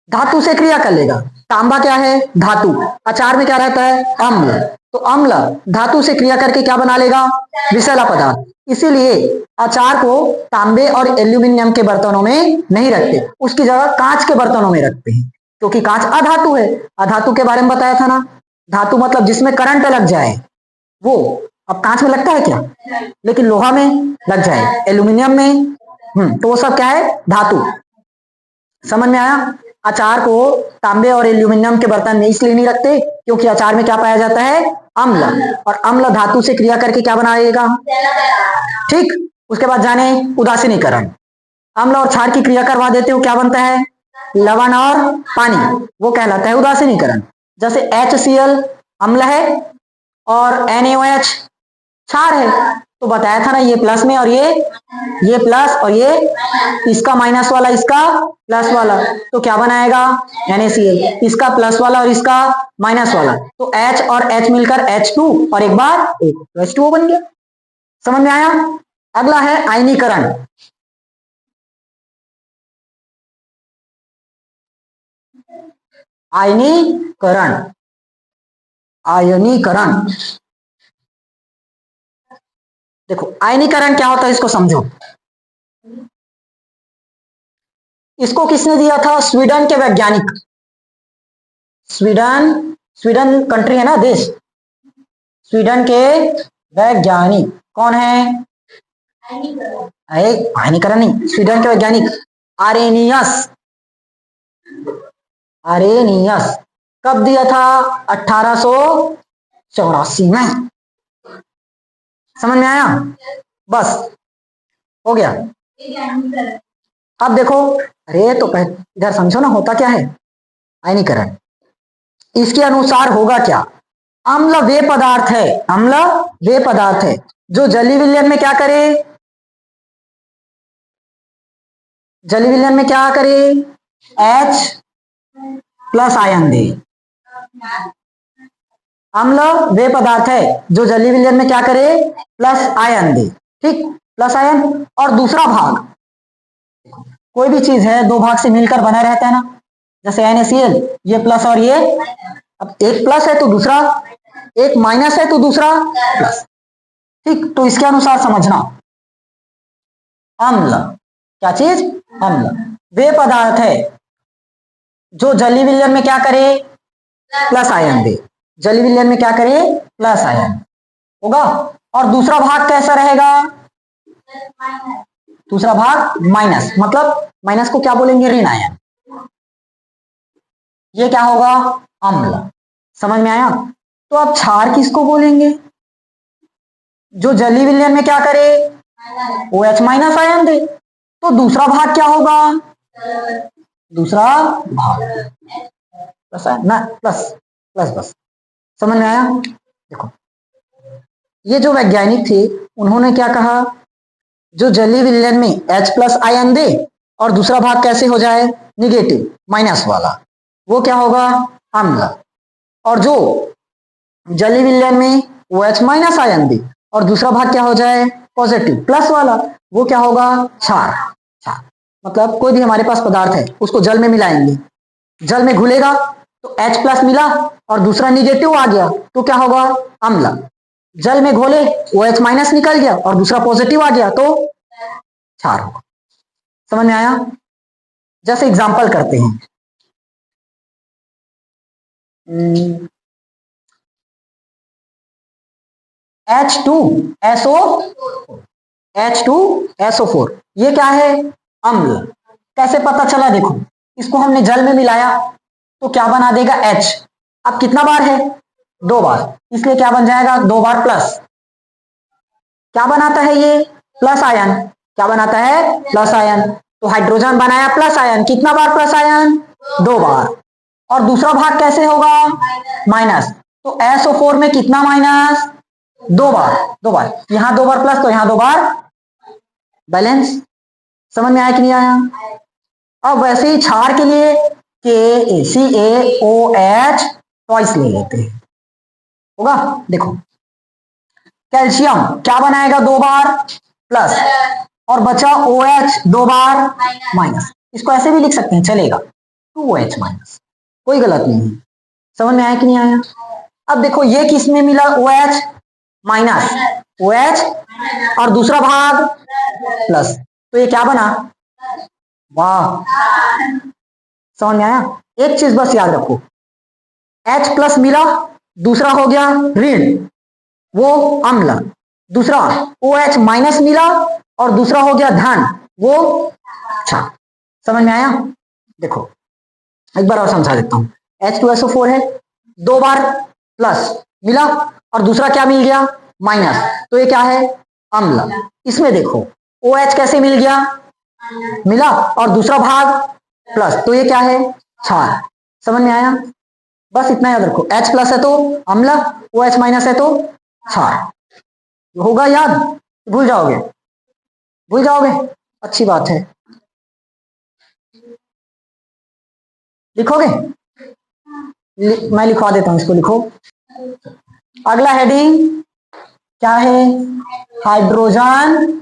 धातु से क्रिया कर लेगा, तांबा क्या है, धातु, अचार में क्या रहता है, अम्ल, तो अम्ल धातु से क्रिया करके क्या बना लेगा, विषैला पदार्थ। इसीलिए अचार को तांबे और एल्यूमिनियम के बर्तनों में नहीं रखते, उसकी जगह कांच के बर्तनों में रखते हैं, क्योंकि कांच अधातु है। अधातु के बारे में बताया था ना, धातु मतलब जिसमें करंट लग जाए वो, अब कांच में लगता है क्या, लेकिन लोहा में लग जाए, एल्यूमिनियम में, तो वो सब क्या है, धातु। समझ में आया? अचार को तांबे और एल्यूमिनियम के बर्तन में इसलिए नहीं रखते क्योंकि अचार में क्या पाया जाता है, अम्ल, और अम्ल धातु से क्रिया करके क्या बनाएगा। ठीक, उसके बाद जाने उदासीनीकरण, अम्ल और क्षार की क्रिया करवा देते हो, क्या बनता है, लवण और पानी, वो कहलाता है उदासीनीकरण। जैसे HCl अम्ल है और NaOH क्षार है, तो बताया था ना, ये प्लस में और ये प्लस और ये इसका माइनस वाला इसका प्लस वाला, तो क्या बनाएगा, NaCl, इसका प्लस वाला और इसका माइनस वाला, तो H और H मिलकर H2 और एक बार एक, तो H2O बन गया। समझ में आया? अगला है आयनीकरण। आयनीकरण, आयनीकरण। देखो आयनीकरण क्या होता है इसको समझो। इसको किसने दिया था? स्वीडन के वैज्ञानिक। स्वीडन, स्वीडन कंट्री है ना, देश। स्वीडन के वैज्ञानिक कौन है? हानिकरण नहीं, स्वीडन के वैज्ञानिक आरेनियस। आरेनियस कब दिया था? 1884 में। समझ में आया? बस हो गया। अब देखो, अरे तो इधर समझो ना, होता क्या है आयनीकरण। इसके अनुसार होगा क्या? अम्ल वे पदार्थ है, अम्ल वे पदार्थ है जो जली विलयन में क्या करे? जली विलयन में क्या करे? H प्लस आयन दे। अम्ल वे पदार्थ है जो जली विलयन में क्या करे? प्लस आयन दे। ठीक, प्लस आयन। और दूसरा भाग, कोई भी चीज है दो भाग से मिलकर बना रहता है ना, जैसे NaCl, ये प्लस और ये, अब एक प्लस है तो दूसरा, एक माइनस है तो दूसरा प्लस। ठीक, तो इसके अनुसार समझना, अम्ल क्या चीज? अम्ल वे पदार्थ है जो जली विलयन में क्या करे? प्लस आयन दे। जली विलयन में क्या करे? प्लस आयन होगा। और दूसरा भाग कैसा रहेगा? दूसरा भाग माइनस, मतलब माइनस को क्या बोलेंगे? ऋण आयन। ये क्या होगा? अम्ल। समझ में आया? तो अब क्षार किसको बोलेंगे? जो जली विलयन में क्या करे? OH माइनस आयन दे। तो दूसरा भाग क्या होगा? दूसरा भाग प्लस ना, प्लस प्लस, बस समझ में आया? देखो, ये जो वैज्ञानिक थे उन्होंने क्या कहा? जो जली विलयन में H प्लस आयन दे और दूसरा भाग कैसे हो जाए? निगेटिव, माइनस वाला, वो क्या होगा? अम्ल। और जो जली विलयन में OH माइनस आयन दे और दूसरा भाग क्या हो जाए? पॉजिटिव, प्लस वाला, वो क्या होगा? क्षार। क्षार मतलब कोई भी हमारे पास पदार्थ है उसको जल में मिलाएंगे, जल में घुलेगा तो H प्लस मिला और दूसरा निगेटिव आ गया तो क्या होगा? अम्ल। जल में घोले OH माइनस निकल गया और दूसरा पॉजिटिव आ गया तो क्षार होगा। समझ में आया? जैसे एग्जांपल करते हैं, H2SO4, ये क्या है? अम्ल। कैसे पता चला? देखो, इसको हमने जल में मिलाया तो क्या बना देगा? H। अब कितना बार है? 2 बार, इसलिए क्या बन जाएगा? 2 बार प्लस। क्या बनाता है ये? Plus ion. क्या बनाता है? Plus ion. तो हाइड्रोजन बनाया प्लस आयन, कितना बार प्लस आयन? 2 बार। और दूसरा भाग कैसे होगा? माइनस। तो SO4 में कितना माइनस? 2 बार। 2 बार, यहां 2 बार प्लस तो यहां 2 बार बैलेंस। समझ में आया कि नहीं आया? अब वैसे ही क्षार के लिए CaOH ट्वाइस ले लेते हैं, होगा। देखो, कैल्शियम क्या बनाएगा? 2 बार प्लस और बचा OH 2 बार माइनस। इसको ऐसे भी लिख सकते हैं, चलेगा, 2OH माइनस, कोई गलत नहीं है। समझ में आया कि नहीं आया? अब देखो, ये किस में मिला? OH माइनस, OH और दूसरा भाग प्लस, तो ये क्या बना? वाह, समझ में आया? एक चीज बस याद रखो, H प्लस मिला, दूसरा हो गया ऋण, वो अम्ल। दूसरा OH माइनस मिला और दूसरा हो गया धन, वो क्षार। समझ में आया? देखो एक बार और समझा देता हूं। H2SO4 है, 2 बार प्लस मिला और दूसरा क्या मिल गया? माइनस, तो ये क्या है? अम्ल। इसमें देखो, OH कैसे मिल गया? मिला और दूसरा भाग प्लस, तो ये क्या है? क्षार। समझ में आया? बस इतना याद रखो, H प्लस है तो अम्ल, OH माइनस है तो क्षार। होगा याद? भूल जाओगे? भूल जाओगे, अच्छी बात है। लिखोगे? मैं लिखवा देता हूं, इसको लिखो। अगला हेडिंग, क्या है? हाइड्रोजन,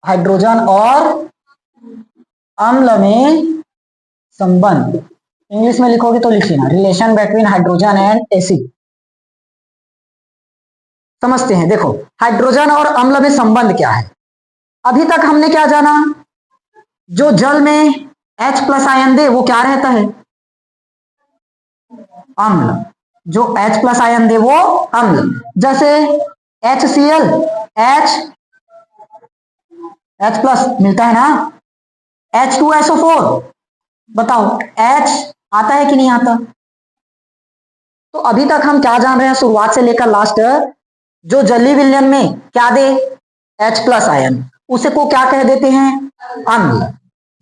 हाइड्रोजन और अम्ल में संबंध। इंग्लिश में लिखोगे तो लिखिए ना, relation between hydrogen and acid. समझते हैं, देखो हाइड्रोजन और अम्ल में संबंध क्या है। अभी तक हमने क्या जाना, जो जल में H प्लस आयन दे वो क्या रहता है? अम्ल। जो H प्लस आयन दे वो अम्ल। जैसे HCl, H प्लस मिलता है ना, H2SO4, बताओ H आता है कि नहीं आता? तो अभी तक हम क्या जान रहे हैं, शुरुआत से लेकर लास्ट, जो जलीय विलयन में क्या दे H प्लस आयन, उसे को क्या कह देते हैं? अम्ल।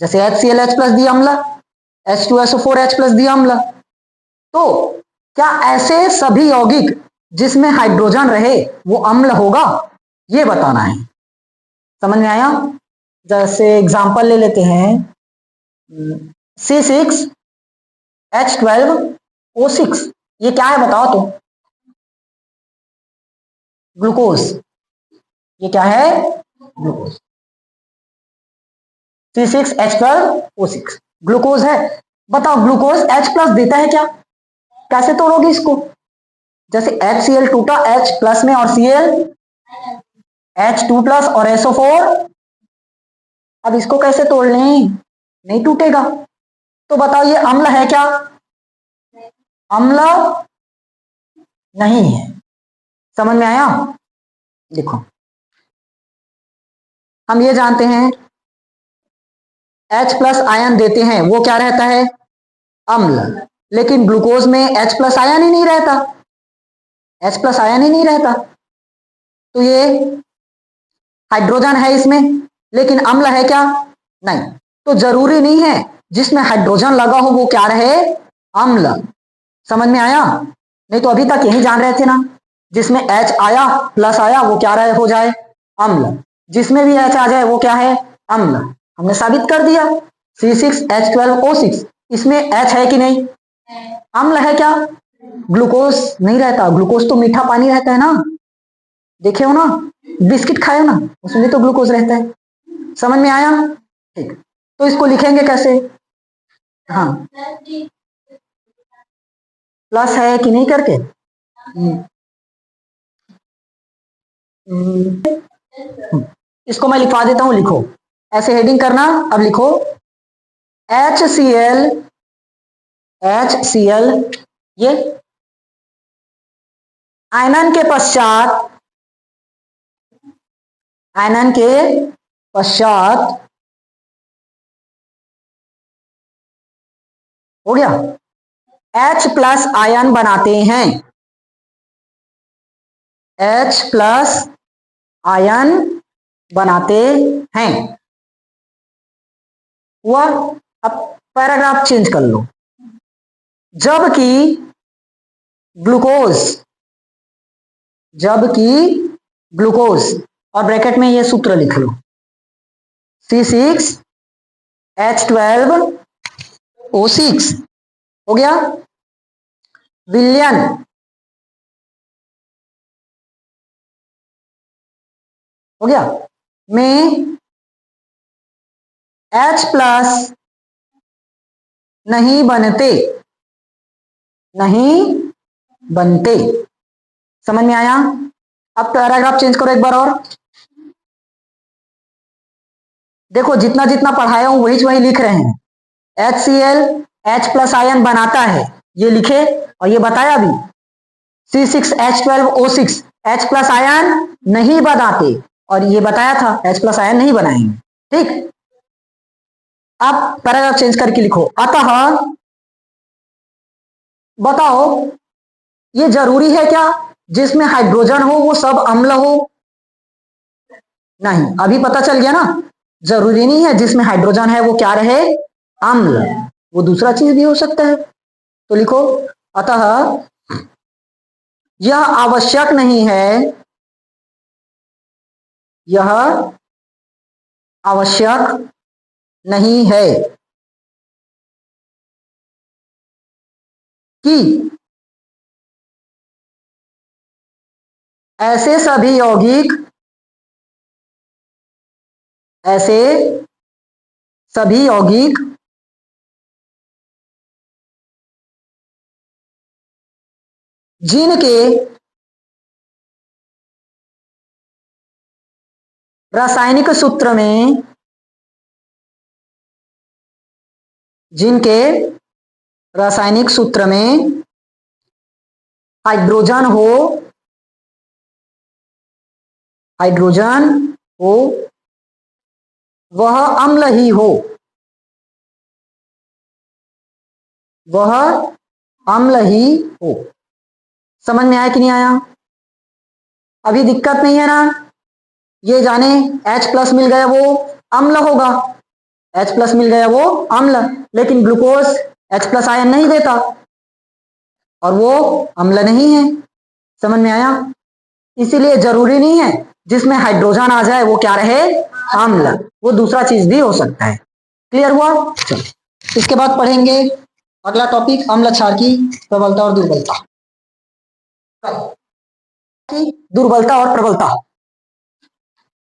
जैसे HCl H प्लस दी अम्ल, H2SO4 H प्लस दी अम्ल। तो क्या ऐसे सभी यौगिक जिसमें हाइड्रोजन रहे वो अम्ल होगा, ये बताना है। समझ में आया? जैसे एग्जांपल ले लेते हैं, C6H12O6, ये क्या है बताओ तो? ग्लूकोज। ये क्या है? ग्लूकोज। C6H12O6 ग्लूकोज है। बताओ ग्लूकोज H प्लस देता है क्या? कैसे तोड़ोगे इसको? जैसे HCl टूटा H प्लस में और Cl H2 प्लस और SO4, अब इसको कैसे तोड़ लें? नहीं टूटेगा। तो बताओ ये अम्ल है क्या? अम्ल नहीं है। समझ में आया? देखो हम ये जानते हैं H प्लस आयन देते हैं वो क्या रहता है? अम्ल। लेकिन ग्लूकोज में H प्लस आयन ही नहीं रहता, H प्लस आयन ही नहीं रहता, तो ये हाइड्रोजन है इसमें लेकिन अम्ल है क्या? नहीं। तो जरूरी नहीं है जिसमें हाइड्रोजन लगा हो वो क्या रहे? अम्ल। समझ में आया? नहीं तो अभी तक यही जान रहे थे ना, जिसमें H आया प्लस आया वो क्या रहे हो जाए? अम्ल। जिसमें भी H आ जाए वो क्या है? अम्ल। हमने साबित कर दिया। C6H12O6, इसमें H है कि नहीं? अम्ल है क्या? ग्लूकोज नहीं रहता, ग्लूकोज तो मीठा पानी रहता है ना, देखे हो ना, बिस्किट खाए हो ना, उसमें तो ग्लूकोज रहता है। समझ में आया? ठीक। तो इसको लिखेंगे कैसे? हाँ, प्लस है कि नहीं करके, इसको मैं लिखवा देता हूं, लिखो ऐसे हेडिंग करना। अब लिखो HCl, HCl, ये आयनन के पश्चात, आयनन के पश्चात हो गया, H प्लस आयन बनाते हैं, H प्लस आयन बनाते हैं। हुआ? अब पैराग्राफ चेंज कर लो। जबकि ग्लूकोज, जबकि ग्लूकोज, और ब्रैकेट में ये सूत्र लिख लो, C6H12O6 हो गया। विलयन, हो गया, में H प्लस नहीं बनते, नहीं बनते। समझ में आया? अब पैराग्राफ चेंज करो एक बार और। देखो जितना जितना पढ़ाया हूं वही वही लिख रहे हैं। HCl H प्लस आयन बनाता है, ये लिखे, और ये बताया भी C6H12O6 H प्लस आयन नहीं बनाते, और ये बताया था H प्लस आयन नहीं बनाएंगे। ठीक। अब पैराग्राफ चेंज करके लिखो, अतः बताओ ये जरूरी है क्या जिसमें हाइड्रोजन हो वो सब अम्ल हो? नहीं, अभी पता चल गया ना, जरूरी नहीं है जिसमें हाइड्रोजन है वो क्या रहे? अम्ल। वो दूसरा चीज भी हो सकता है। तो लिखो, अतः यह आवश्यक नहीं है, यह आवश्यक नहीं है कि ऐसे सभी यौगिक, ऐसे सभी यौगिक जिनके रासायनिक सूत्र में, जिनके रासायनिक सूत्र में हाइड्रोजन हो, हाइड्रोजन हो, वह अम्ल ही हो, वह अम्ल ही हो। समझ में आया कि नहीं आया? अभी दिक्कत नहीं है ना? ये जाने H+ मिल गया वो अम्ल होगा, H+ मिल गया वो अम्ल, लेकिन ग्लूकोज H+ आयन नहीं देता और वो अम्ल नहीं है। समझ में आया? इसीलिए जरूरी नहीं है जिसमें हाइड्रोजन आ जाए वो क्या रहे, अम्ल, वो दूसरा चीज भी हो सकता है। क्लियर हुआ? चलो इसके बाद पढ़ेंगे अगला टॉपिक, अम्ल क्षार की प्रबलता और दुर्बलता। दुर्बलता और प्रबलता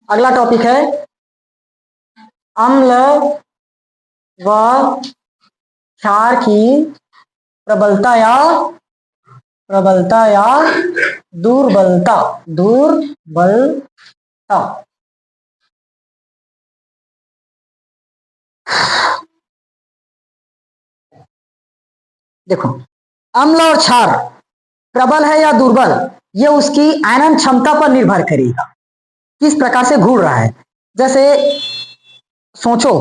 अगला टॉपिक है। अम्ल व क्षार की प्रबलता या दुर्बलता, दुर्बलता। देखो, अम्ल और क्षार प्रबल है या दुर्बल, ये उसकी आयनन क्षमता पर निर्भर करेगा, किस प्रकार से घूर रहा है। जैसे सोचो,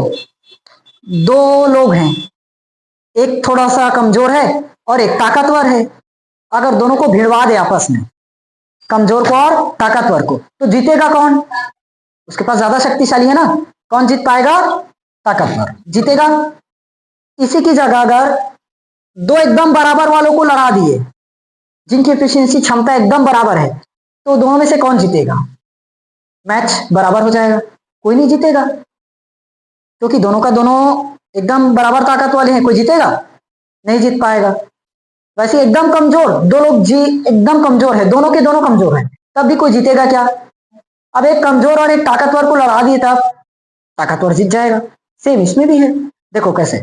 दो लोग हैं, एक थोड़ा सा कमजोर है और एक ताकतवर है। अगर दोनों को भिड़वा दे आपस में, कमजोर को और ताकतवर को, तो जीतेगा कौन? उसके पास ज्यादा शक्तिशाली है ना, कौन जीत पाएगा? ताकतवर जीतेगा। इसी की जगह अगर दो एकदम बराबर वालों को लड़ा दिए, जिनकी एफिशिएंसी क्षमता एकदम बराबर है, तो दोनों में से कौन जीतेगा? मैच बराबर हो जाएगा, कोई नहीं जीतेगा, क्योंकि दोनों का दोनों एकदम बराबर ताकत वाले हैं, कोई जीतेगा नहीं, जीत पाएगा। वैसे एकदम कमजोर दो लोग जी, एकदम कमजोर है, दोनों के दोनों कमजोर हैं, तब भी कोई जीतेगा क्या? अब एक कमजोर और एक ताकतवर को लड़ा दिए, तब ताकतवर जीत जाएगा। सेम इसमें भी है। देखो कैसे,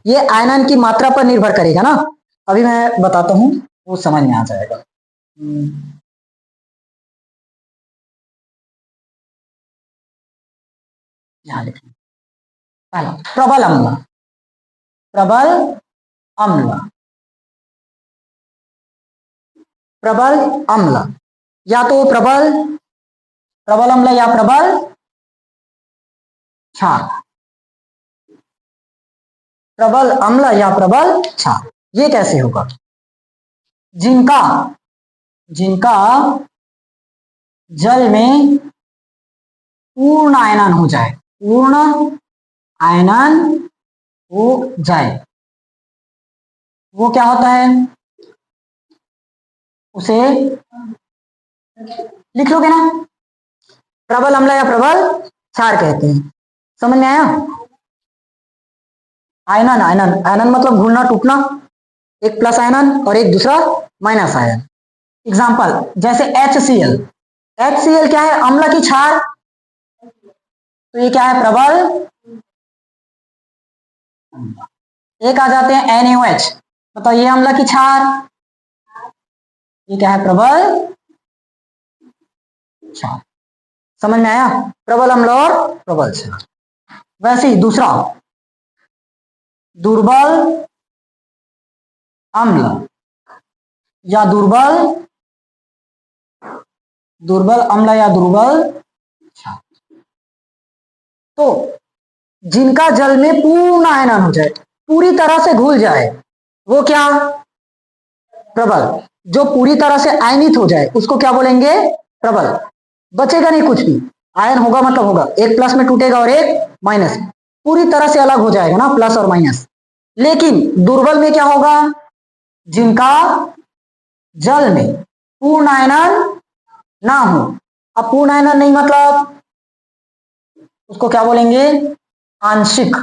ये आयनन की मात्रा पर निर्भर करेगा ना, अभी मैं बताता हूं, वो समझ में आ जाएगा। यहाँ लिखें, पहला प्रबल अम्ल, प्रबल अम्ल, प्रबल अम्ल, या तो प्रबल प्रबल अम्ल या प्रबल क्षार, प्रबल अम्ल या प्रबल क्षार। ये कैसे होगा? जिनका जिनका जल में पूर्ण आयनन हो जाए, पूर्ण आयनन हो जाए, वो क्या होता है? उसे लिख लोगे ना, प्रबल अम्ल या प्रबल क्षार कहते हैं। समझ में आया? आयनन आयनन आयनन मतलब घुलना टूटना, एक प्लस आयनन और एक दूसरा माइनस आयन। एग्जाम्पल जैसे HCl, HCl क्या है? अम्ल की क्षार, तो ये क्या है? प्रबल। एक आ जाते हैं NaOH, मतलब ये अम्ल की क्षार, ये क्या है? प्रबल क्षार। समझ में आया? प्रबल अम्ल और प्रबल क्षार। वैसे ही दूसरा, दुर्बल अम्ल या दुर्बल अम्ल या दुर्बल क्षार, तो जिनका जल में पूर्ण आयनन हो जाए, पूरी तरह से घुल जाए, वो क्या? प्रबल। जो पूरी तरह से आयनित हो जाए उसको क्या बोलेंगे? प्रबल। बचेगा नहीं कुछ भी, आयन होगा मतलब होगा, एक प्लस में टूटेगा और एक माइनस में, पूरी तरह से अलग हो जाएगा ना, प्लस और माइनस। लेकिन दुर्बल में क्या होगा? जिनका जल में पूर्ण आयनन ना हो। अब पूर्ण आयनन नहीं मतलब उसको क्या बोलेंगे? आंशिक।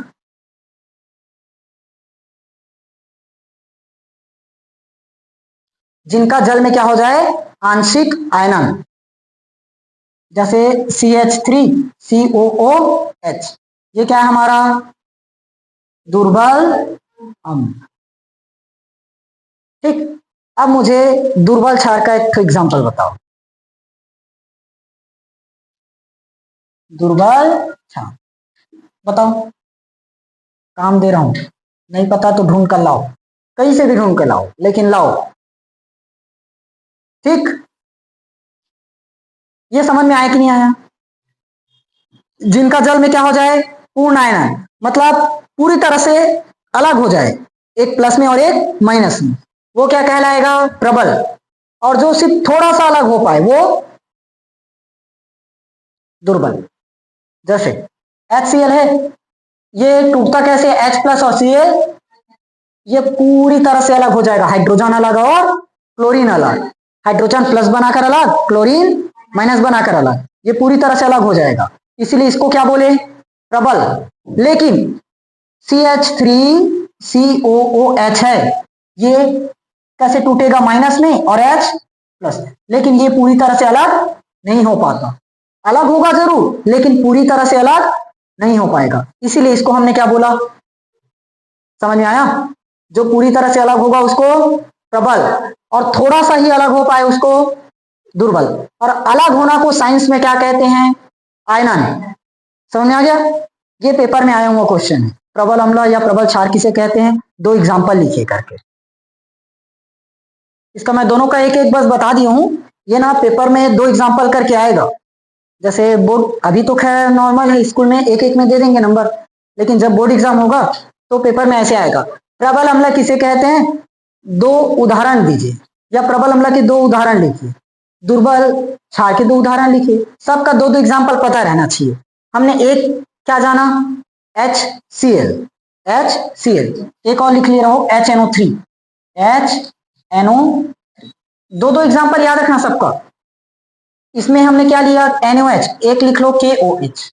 जिनका जल में क्या हो जाए, आंशिक आयनन, जैसे CH3COOH, ये क्या है हमारा, दुर्बल अम्ल। ठीक, अब मुझे दुर्बल क्षार का एक एग्जांपल बताओ। दुर्बल क्षार बताओ, काम दे रहा हूं, नहीं पता तो ढूंढ कर लाओ, कहीं से भी ढूंढ कर लाओ, लेकिन लाओ। ठीक, ये समझ में आया कि नहीं आया? जिनका जल में क्या हो जाए, पूर्ण आयनन, मतलब पूरी तरह से अलग हो जाए, एक प्लस में और एक माइनस में, वो क्या कहलाएगा, प्रबल। और जो सिर्फ थोड़ा सा अलग हो पाए वो दुर्बल। जैसे HCl है, ये टूटता कैसे, H प्लस और Cl, ये पूरी तरह से अलग हो जाएगा, हाइड्रोजन अलग और क्लोरीन अलग, हाइड्रोजन प्लस बनाकर अलग, क्लोरीन माइनस बनाकर अलग, ये पूरी तरह से अलग हो जाएगा, इसलिए इसको क्या बोले, प्रबल। लेकिन CH3COOH है, ये कैसे टूटेगा, माइनस में और H प्लस, लेकिन ये पूरी तरह से अलग नहीं हो पाता, अलग होगा जरूर लेकिन पूरी तरह से अलग नहीं हो पाएगा, इसीलिए इसको हमने क्या बोला, समझ में आया? जो पूरी तरह से अलग होगा उसको प्रबल, और थोड़ा सा ही अलग हो पाए उसको दुर्बल। और अलग होना को साइंस में क्या कहते हैं, आयनन। समझ में आ गया? ये पेपर में आया हुआ क्वेश्चन है, प्रबल अम्ल या प्रबल क्षार किसे कहते हैं, 2 एग्जाम्पल लिखिए करके। इसका मैं दोनों का एक एक बस बता दिया हूं, ये ना पेपर में 2 एग्जाम्पल करके आएगा। जैसे बोर्ड, अभी तो खैर नॉर्मल है, स्कूल में एक एक में दे देंगे नंबर, लेकिन जब बोर्ड एग्जाम होगा तो पेपर में ऐसे आएगा, प्रबल अम्ल किसे कहते हैं, 2 उदाहरण दीजिए, या प्रबल अम्ल के 2 उदाहरण लिखिए, दुर्बल क्षार के 2 उदाहरण लिखिए, सबका 2-2 एग्जाम्पल पता रहना चाहिए। हमने एक क्या जाना, HCl, एक और लिख ले रहा हूं, HNO3, 2-2 एग्जाम्पल याद रखना सबका। इसमें हमने क्या लिया, NOH, एक लिख लो, KOH,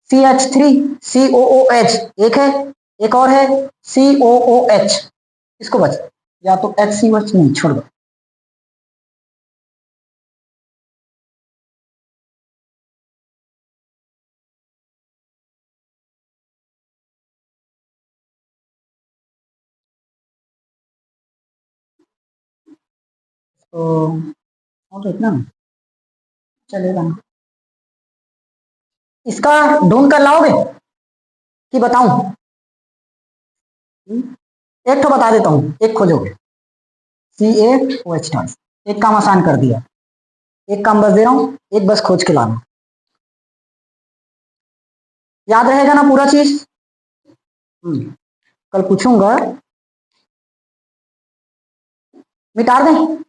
CH3COOH एक है, एक और है COOH, इसको बच, या तो HCOH नहीं, छोड़ दो। तो इतना चलेगा ना, इसका ढूंढ कर लाओगे कि बताऊं? एक तो बता देता हूं, एक खोजोगे, CaOH, एक काम आसान कर दिया, एक काम बस दे रहा हूं, एक बस खोज के लाना, याद रहेगा ना पूरा चीज? कल पूछूंगा, मिटा दें।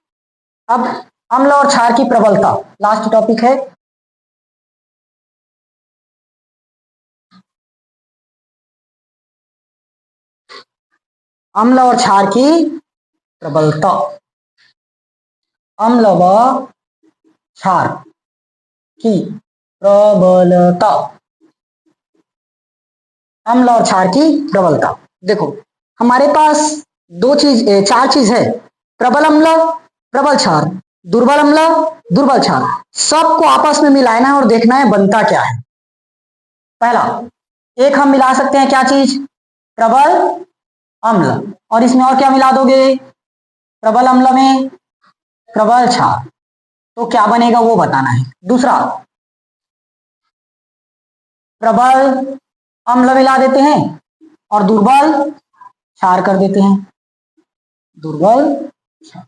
अब अम्ल और क्षार की प्रबलता, लास्ट टॉपिक है। अम्ल और क्षार की प्रबलता, अम्ल व क्षार की प्रबलता, अम्ल और क्षार की प्रबलता। देखो हमारे पास 4 चीज है, प्रबल अम्ल, प्रबल क्षार, दुर्बल अम्ल, दुर्बल क्षार, सबको आपस में मिलाना है और देखना है बनता क्या है। पहला, एक हम मिला सकते हैं क्या चीज, प्रबल अम्ल, और इसमें और क्या मिला दोगे, प्रबल अम्ल में प्रबल क्षार, तो क्या बनेगा वो बताना है। दूसरा, प्रबल अम्ल मिला देते हैं और दुर्बल क्षार कर देते हैं, दुर्बल क्षार।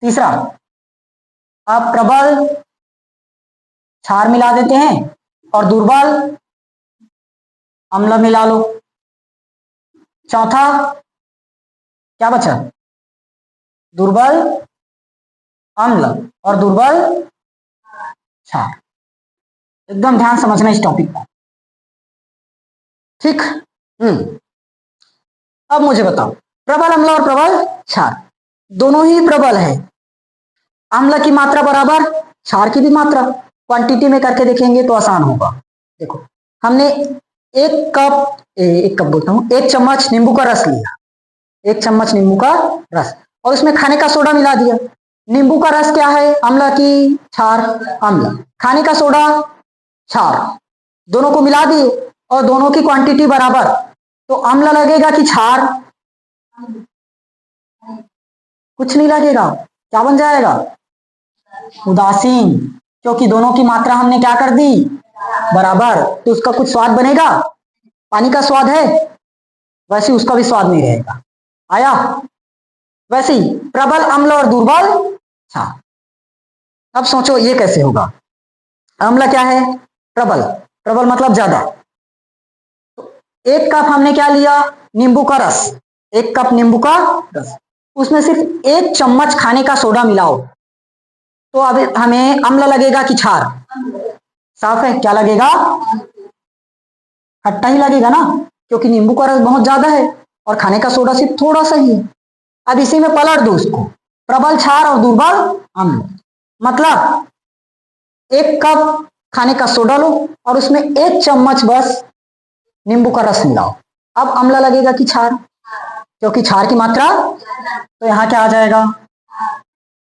तीसरा, आप प्रबल क्षार मिला देते हैं और दुर्बल अम्ल मिला लो। चौथा क्या बचा, दुर्बल अम्ल और दुर्बल क्षार। एकदम ध्यान समझना इस टॉपिक को, ठीक। अब मुझे बताओ, प्रबल अम्ल और प्रबल क्षार दोनों ही प्रबल है, अम्ल की मात्रा बराबर क्षार की भी मात्रा, क्वांटिटी में करके देखेंगे तो आसान होगा। देखो हमने एक कप बोलता हूं, 1 चम्मच नींबू का रस लिया, 1 चम्मच नींबू का रस, और उसमें खाने का सोडा मिला दिया। नींबू का रस क्या है? अम्ल की क्षार, अम्ल। खाने का सोडा क्षार, दोनों को मिला दिए और दोनों की क्वांटिटी बराबर, तो अम्ल लगेगा कि क्षार? कुछ नहीं लगेगा। क्या बन जाएगा? उदासीन, क्योंकि दोनों की मात्रा हमने क्या कर दी? बराबर। तो उसका कुछ स्वाद बनेगा? पानी का स्वाद है, वैसे उसका भी स्वाद नहीं रहेगा। आया? वैसे ही प्रबल अम्ल और दुर्बल क्षार। अब सोचो ये कैसे होगा? अम्ल क्या है? प्रबल, प्रबल मतलब ज्यादा। एक कप हमने क्या लिया? नींबू का रस। एक कप नींबू का रस, उसमें सिर्फ 1 चम्मच खाने का सोडा मिलाओ, तो अब हमें अम्ल लगेगा कि क्षार? साफ है, क्या लगेगा? खट्टा ही लगेगा ना, क्योंकि नींबू का रस बहुत ज्यादा है और खाने का सोडा सिर्फ थोड़ा सा ही है। अब इसी में पलट दो उसको, प्रबल क्षार और दुर्बल अम्ल। मतलब 1 कप खाने का सोडा लो और उसमें 1 चम्मच बस नींबू का रस मिलाओ, अब अम्ल लगेगा कि क्षार? क्योंकि क्षार की मात्रा, तो यहां क्या आ जाएगा?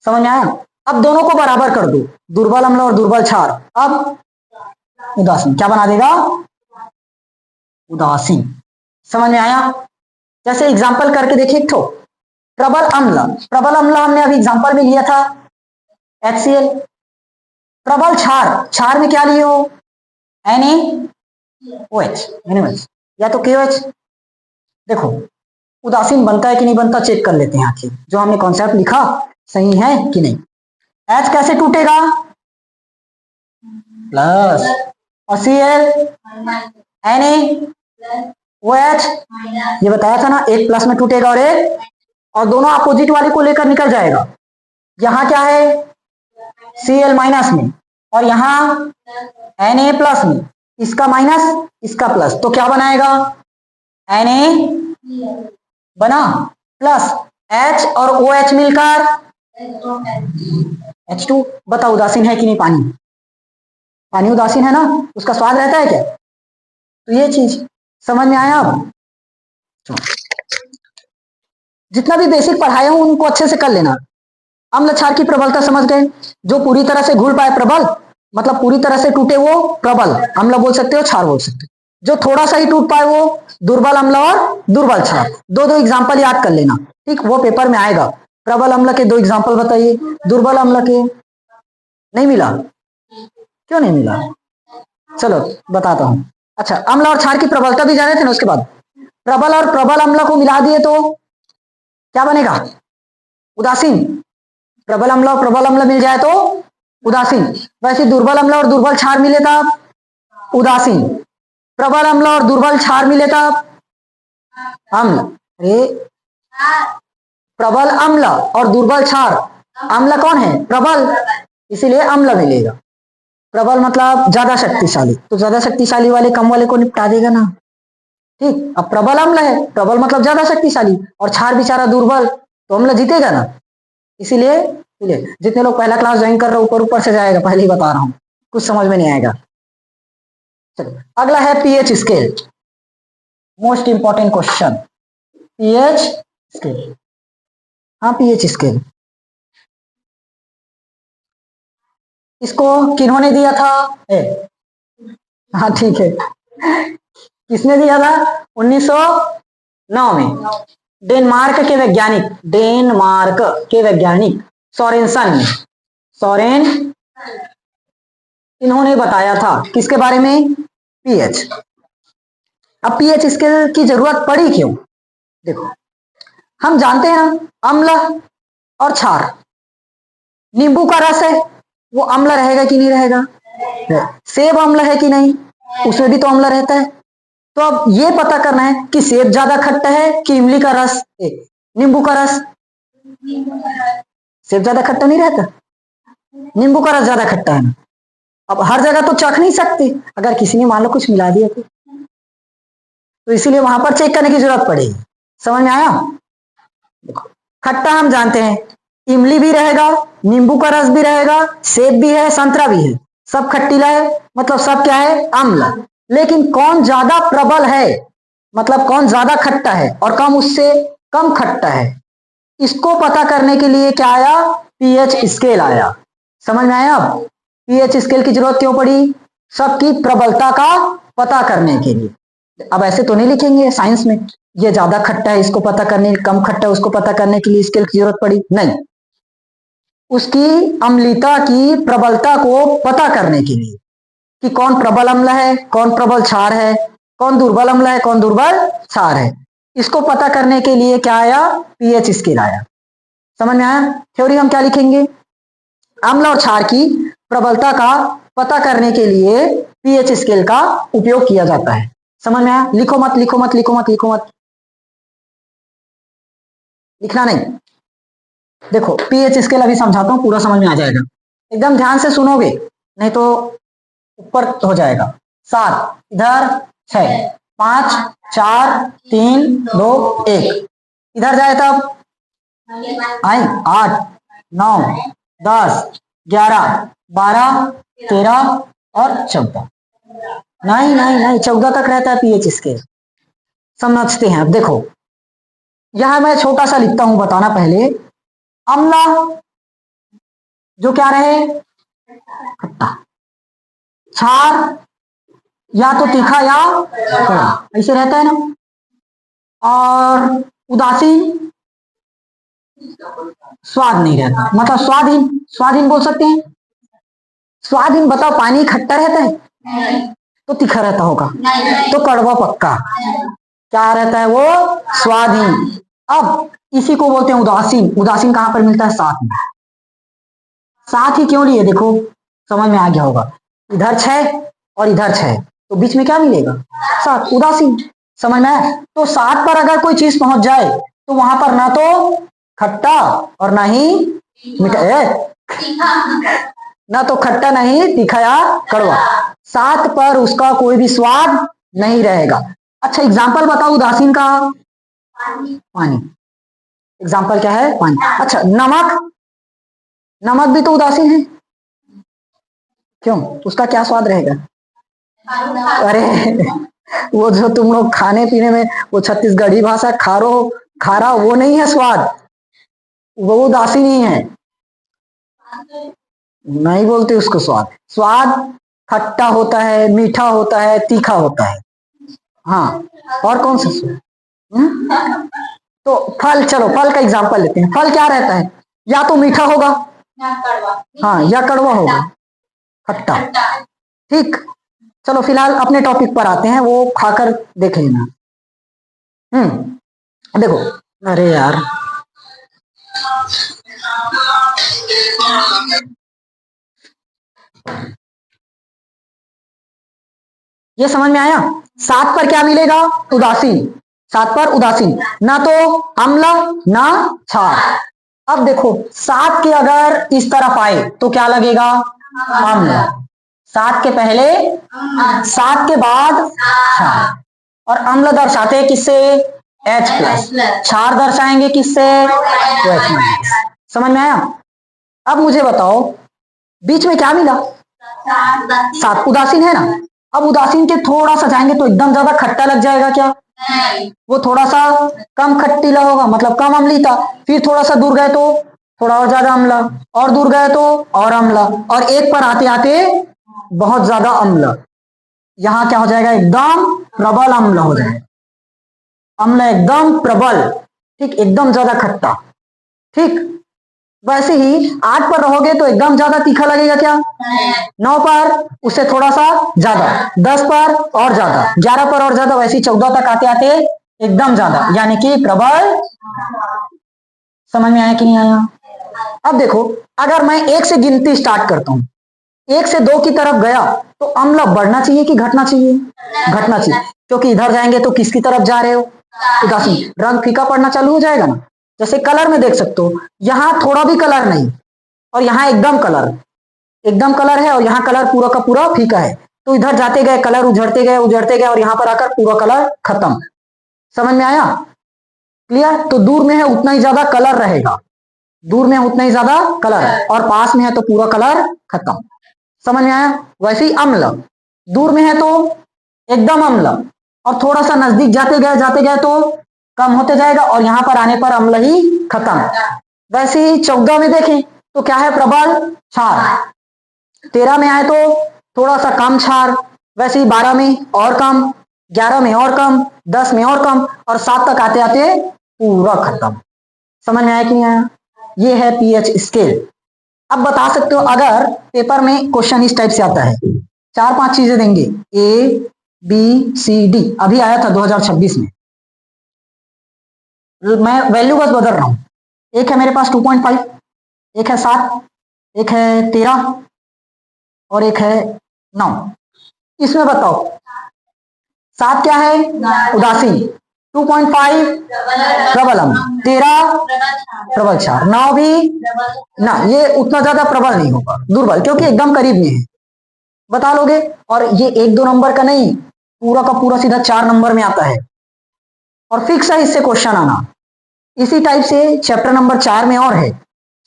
समझ में आया? अब दोनों को बराबर कर दो, दुर्बल अम्ल और दुर्बल क्षार। अब उदासीन, क्या बना देगा? उदासीन। समझ में आया? जैसे एग्जांपल करके देखिए, एक ठो प्रबल अम्ल। प्रबल अम्ल हमने अभी एग्जांपल में लिया था HCl। प्रबल क्षार, क्षार में क्या लिए हो? NaOH, NaOH या तो KOH। देखो उदासीन बनता है कि नहीं बनता, चेक कर लेते हैं। आखिर जो हमने कॉन्सेप्ट लिखा सही है कि नहीं। H कैसे टूटेगा? प्लस, और Cl NaOH, ये बताया था ना, एक प्लस में टूटेगा और एक, और दोनों अपोजिट वाले को लेकर निकल जाएगा। यहां क्या है? Cl माइनस में, और यहां Na प्लस में, इसका माइनस इसका प्लस, तो क्या बनाएगा? Na बना, प्लस H और OH मिलकर H2। बता उदासीन है कि नहीं पानी? पानी उदासीन है ना, उसका स्वाद रहता है क्या? तो ये चीज समझ में आया? अब जितना भी बेसिक पढ़ाया हूं उनको अच्छे से कर लेना। अम्ल क्षार की प्रबलता समझ गए। जो पूरी तरह से घुल पाए प्रबल, मतलब पूरी तरह से टूटे वो प्रबल अम्ल बोल सकते हो, क्षार बोल सकते हो। जो थोड़ा सा ही टूट पाए वो दुर्बल अम्ल और दुर्बल क्षार। दो एग्जाम्पल याद कर लेना, ठीक? वो पेपर में आएगा। प्रबल अम्ल के 2 एग्जाम्पल बताइए, दुर्बल अम्ल के। नहीं मिला? क्यों नहीं मिला? चलो बताता हूं। अच्छा, अम्ल और क्षार की प्रबलता भी जाने थे ना। उसके बाद प्रबल और प्रबल अम्ल को मिला दिए तो क्या बनेगा? उदासीन। प्रबल अम्ल और प्रबल अम्ल मिल जाए तो उदासीन। वैसे दुर्बल अम्ल और दुर्बल क्षार मिले तब उदासीन। प्रबल अम्ल और दुर्बल क्षार मिले तब अम्ल। अरे प्रबल अम्ल और दुर्बल क्षार, अम्ल कौन है? प्रबल, इसीलिए अम्ल मिलेगा। प्रबल मतलब ज्यादा शक्तिशाली, तो ज्यादा शक्तिशाली वाले कम वाले को निपटा देगा ना, ठीक? अब प्रबल अम्ल है, प्रबल मतलब ज्यादा शक्तिशाली, और क्षार बेचारा दुर्बल, तो अम्ल जीतेगा ना। इसीलिए जितने लोग पहला क्लास ज्वाइन कर रहे हो ऊपर ऊपर से जाएगा, पहले ही बता रहा हूं, कुछ समझ में नहीं आएगा। चलो अगला है pH scale, most important question. PH scale, हाँ पीएच स्केल, इसको किन्होंने दिया था? हाँ ठीक है, किसने दिया था? 1909 में डेनमार्क के वैज्ञानिक सोरेनसन, इन्होंने बताया था किसके बारे में? पीएच। अब पीएच स्केल की जरूरत पड़ी क्यों? देखो हम जानते हैं ना, अम्ल और क्षार। नींबू का रस है, वो अम्ल रहेगा कि नहीं रहेगा? सेब अम्ल है कि नहीं? उसमें भी तो अम्ल रहता है। तो अब ये पता करना है कि सेब ज्यादा खट्टा है कि इमली का रस, नींबू का रस। सेब ज्यादा खट्टा नहीं रहता, नींबू का रस ज्यादा खट्टा है ना। अब हर जगह तो चख नहीं सकते, अगर किसी ने मान लो कुछ मिला दिया तो इसीलिए वहां पर चेक करने की जरूरत पड़ेगी। समझ में आया? देखो खट्टा हम जानते हैं, इमली भी रहेगा, नींबू का रस भी रहेगा, सेब भी है, संतरा भी है, सब खट्टीला है, मतलब सब क्या है? अम्ल। लेकिन कौन ज्यादा प्रबल है, मतलब कौन ज्यादा खट्टा है और कम उससे कम खट्टा है? इसको पता करने के लिए क्या आया, पीएच स्केल आया। समझ में आया? अब पीएच स्केल की जरूरत क्यों पड़ी, सबकी प्रबलता का पता करने के लिए। अब ऐसे तो नहीं लिखेंगे साइंस में, ये ज्यादा खट्टा है इसको पता करने, कम खट्टा है उसको पता करने के लिए स्केल की जरूरत पड़ी, नहीं। उसकी अम्लता की प्रबलता को पता करने के लिए कि कौन प्रबल अम्ल है, कौन प्रबल क्षार है, कौन दुर्बल अम्ल है, कौन दुर्बल क्षार है, इसको पता करने के लिए क्या आया, पीएच स्केल आया। समझ में आया? थ्योरी हम क्या लिखेंगे, अम्ल और क्षार की प्रबलता का पता करने के लिए पीएच स्केल का उपयोग किया जाता है। समझ में आया? लिखो मत, लिखो मत, लिखो मत, लिखो मत, लिखना नहीं। देखो पीएच स्केल अभी समझाता हूं, पूरा समझ में आ जाएगा, एकदम ध्यान से सुनोगे, नहीं तो ऊपर हो जाएगा। 7 इधर, 6 5 4 3 2 1, इधर जाए तब आई 8 9 10 11 12 13 और 14। नहीं नहीं नहीं, 14 तक रहता है पीएच स्केल। समझते हैं? अब देखो यहां मैं छोटा सा लिखता हूं, बताना पहले, अम्ला जो क्या रहे, खट्टा, क्षार या तो तीखा या कड़वा, ऐसे रहता है ना, और उदासीन स्वाद नहीं रहता, मतलब स्वादहीन, स्वादहीन बोल सकते हैं। स्वादहीन बताओ, पानी खट्टा रहता है तो तीखा रहता होगा, तो कड़वा पक्का। क्या रहता है वो, स्वादहीन। अब इसी को बोलते हैं उदासीन। उदासीन कहां पर मिलता है, साथ में। साथ ही क्यों लिए, देखो समझ में आ गया होगा, इधर 6 और इधर 6, तो बीच में क्या मिलेगा, 7, उदासीन। समझ में आया? तो 7 पर अगर कोई चीज पहुंच जाए तो वहां पर ना तो खट्टा और ना ही मीठा, ना तो खट्टा नहीं तीखा या कड़वा, 7 पर उसका कोई भी स्वाद नहीं रहेगा। अच्छा एग्जाम्पल बताओ उदासीन का, पानी। एग्जाम्पल क्या है, पानी। अच्छा नमक, नमक भी तो उदासीन है, क्यों, उसका क्या स्वाद रहेगा, अरे वो जो तुम लोग खाने पीने में वो छत्तीसगढ़ी भाषा खारो खारा, वो नहीं है स्वाद, वो उदासीन ही है, नहीं बोलते उसको स्वाद। स्वाद खट्टा होता है, मीठा होता है, तीखा होता है, हाँ। और कौन सा स्वाद, तो फल, चलो फल का एग्जांपल लेते हैं। फल क्या रहता है, या तो मीठा होगा, हाँ, या कड़वा होगा, खट्टा। ठीक, चलो फिलहाल अपने टॉपिक पर आते हैं, वो खाकर देख लेना। देखो, अरे यार ये समझ में आया? 7 पर क्या मिलेगा, उदासीन, 7 पर उदासीन, ना तो अम्ल ना क्षार। अब देखो 7 के अगर इस तरफ आए तो क्या लगेगा, अम्ल, 7 के पहले, 7 के बाद क्षार, और अम्ल दर्शाते किससे, H प्लस, क्षार दर्शाएंगे किससे, OH-। समझ में आया? अब मुझे बताओ बीच में क्या मिला, 7, उदासीन है ना। अब उदासीन के थोड़ा सा जाएंगे तो एकदम ज्यादा खट्टा लग जाएगा क्या, वो थोड़ा सा कम खट्टीला होगा, मतलब कम अम्लीता। फिर थोड़ा सा दूर गए तो थोड़ा और ज्यादा अम्ला, और दूर गए तो और अम्ला, और एक पर आते आते बहुत ज्यादा अम्ल। यहां क्या हो जाएगा, एकदम प्रबल अम्ल हो जाएगा, अम्ल एकदम प्रबल, ठीक, एकदम ज्यादा खट्टा। ठीक, वैसे ही 8 पर रहोगे तो एकदम ज्यादा तीखा लगेगा क्या, 9 पर उससे थोड़ा सा ज्यादा, 10 पर और ज्यादा, 11 पर और ज्यादा, वैसे ही 14 तक आते आते एकदम ज्यादा, यानी कि प्रबल। समझ में आया कि नहीं आया? अब देखो अगर मैं 1 से गिनती स्टार्ट करता हूं, 1 से 2 की तरफ गया तो अम्ल बढ़ना चाहिए कि घटना चाहिए, घटना चाहिए, क्योंकि इधर जाएंगे तो किसकी तरफ जा रहे हो, उदासीन, रंग फीका पड़ना चालू हो जाएगा ना। जैसे कलर में देख सकते हो, यहां थोड़ा भी कलर नहीं और यहां एकदम कलर, एकदम कलर है, और यहाँ कलर पूरा का पूरा फीका है, तो इधर जाते गए कलर उजड़ते गए उजड़ते गए, और यहाँ पर आकर पूरा कलर खत्म। समझ में आया? क्लियर? तो दूर में है उतना ही ज्यादा कलर रहेगा, दूर में उतना ही ज्यादा कलर, और पास में है तो पूरा कलर खत्म। समझ में आया? वैसे ही अम्ल, दूर में है तो एकदम अम्ल, और थोड़ा सा नजदीक जाते गए तो कम होते जाएगा और यहाँ पर आने पर अम्ल ही खत्म। वैसे ही 14 में देखें तो क्या है, प्रबल क्षार। 13 में आए तो थोड़ा सा कम क्षार, वैसे ही 12 में और कम, 11 में और कम, 10 में और कम, और 7 तक आते आते पूरा खत्म। समझ में आया कि नहीं आया? ये है पीएच स्केल। अब बता सकते हो, अगर पेपर में क्वेश्चन इस टाइप से आता है, 4-5 चीजें देंगे, ए बी सी डी, अभी आया था 2026 में, मैं वैल्यू बस बदल रहा हूं। एक है मेरे पास 2.5, एक है 7, एक है 13 और एक है 9। इसमें बताओ 7 क्या है, उदासीन, 2.5 प्रबल अम्ल, 13 प्रबल क्षार, 9 भी ना, ये उतना ज्यादा प्रबल नहीं होगा, दुर्बल, क्योंकि एकदम करीब में है, बता लोगे। और ये 1-2 नंबर का नहीं, पूरा का पूरा सीधा 4 नंबर में आता है और फिक्स है इससे क्वेश्चन आना। इसी टाइप से चैप्टर नंबर 4 में और है,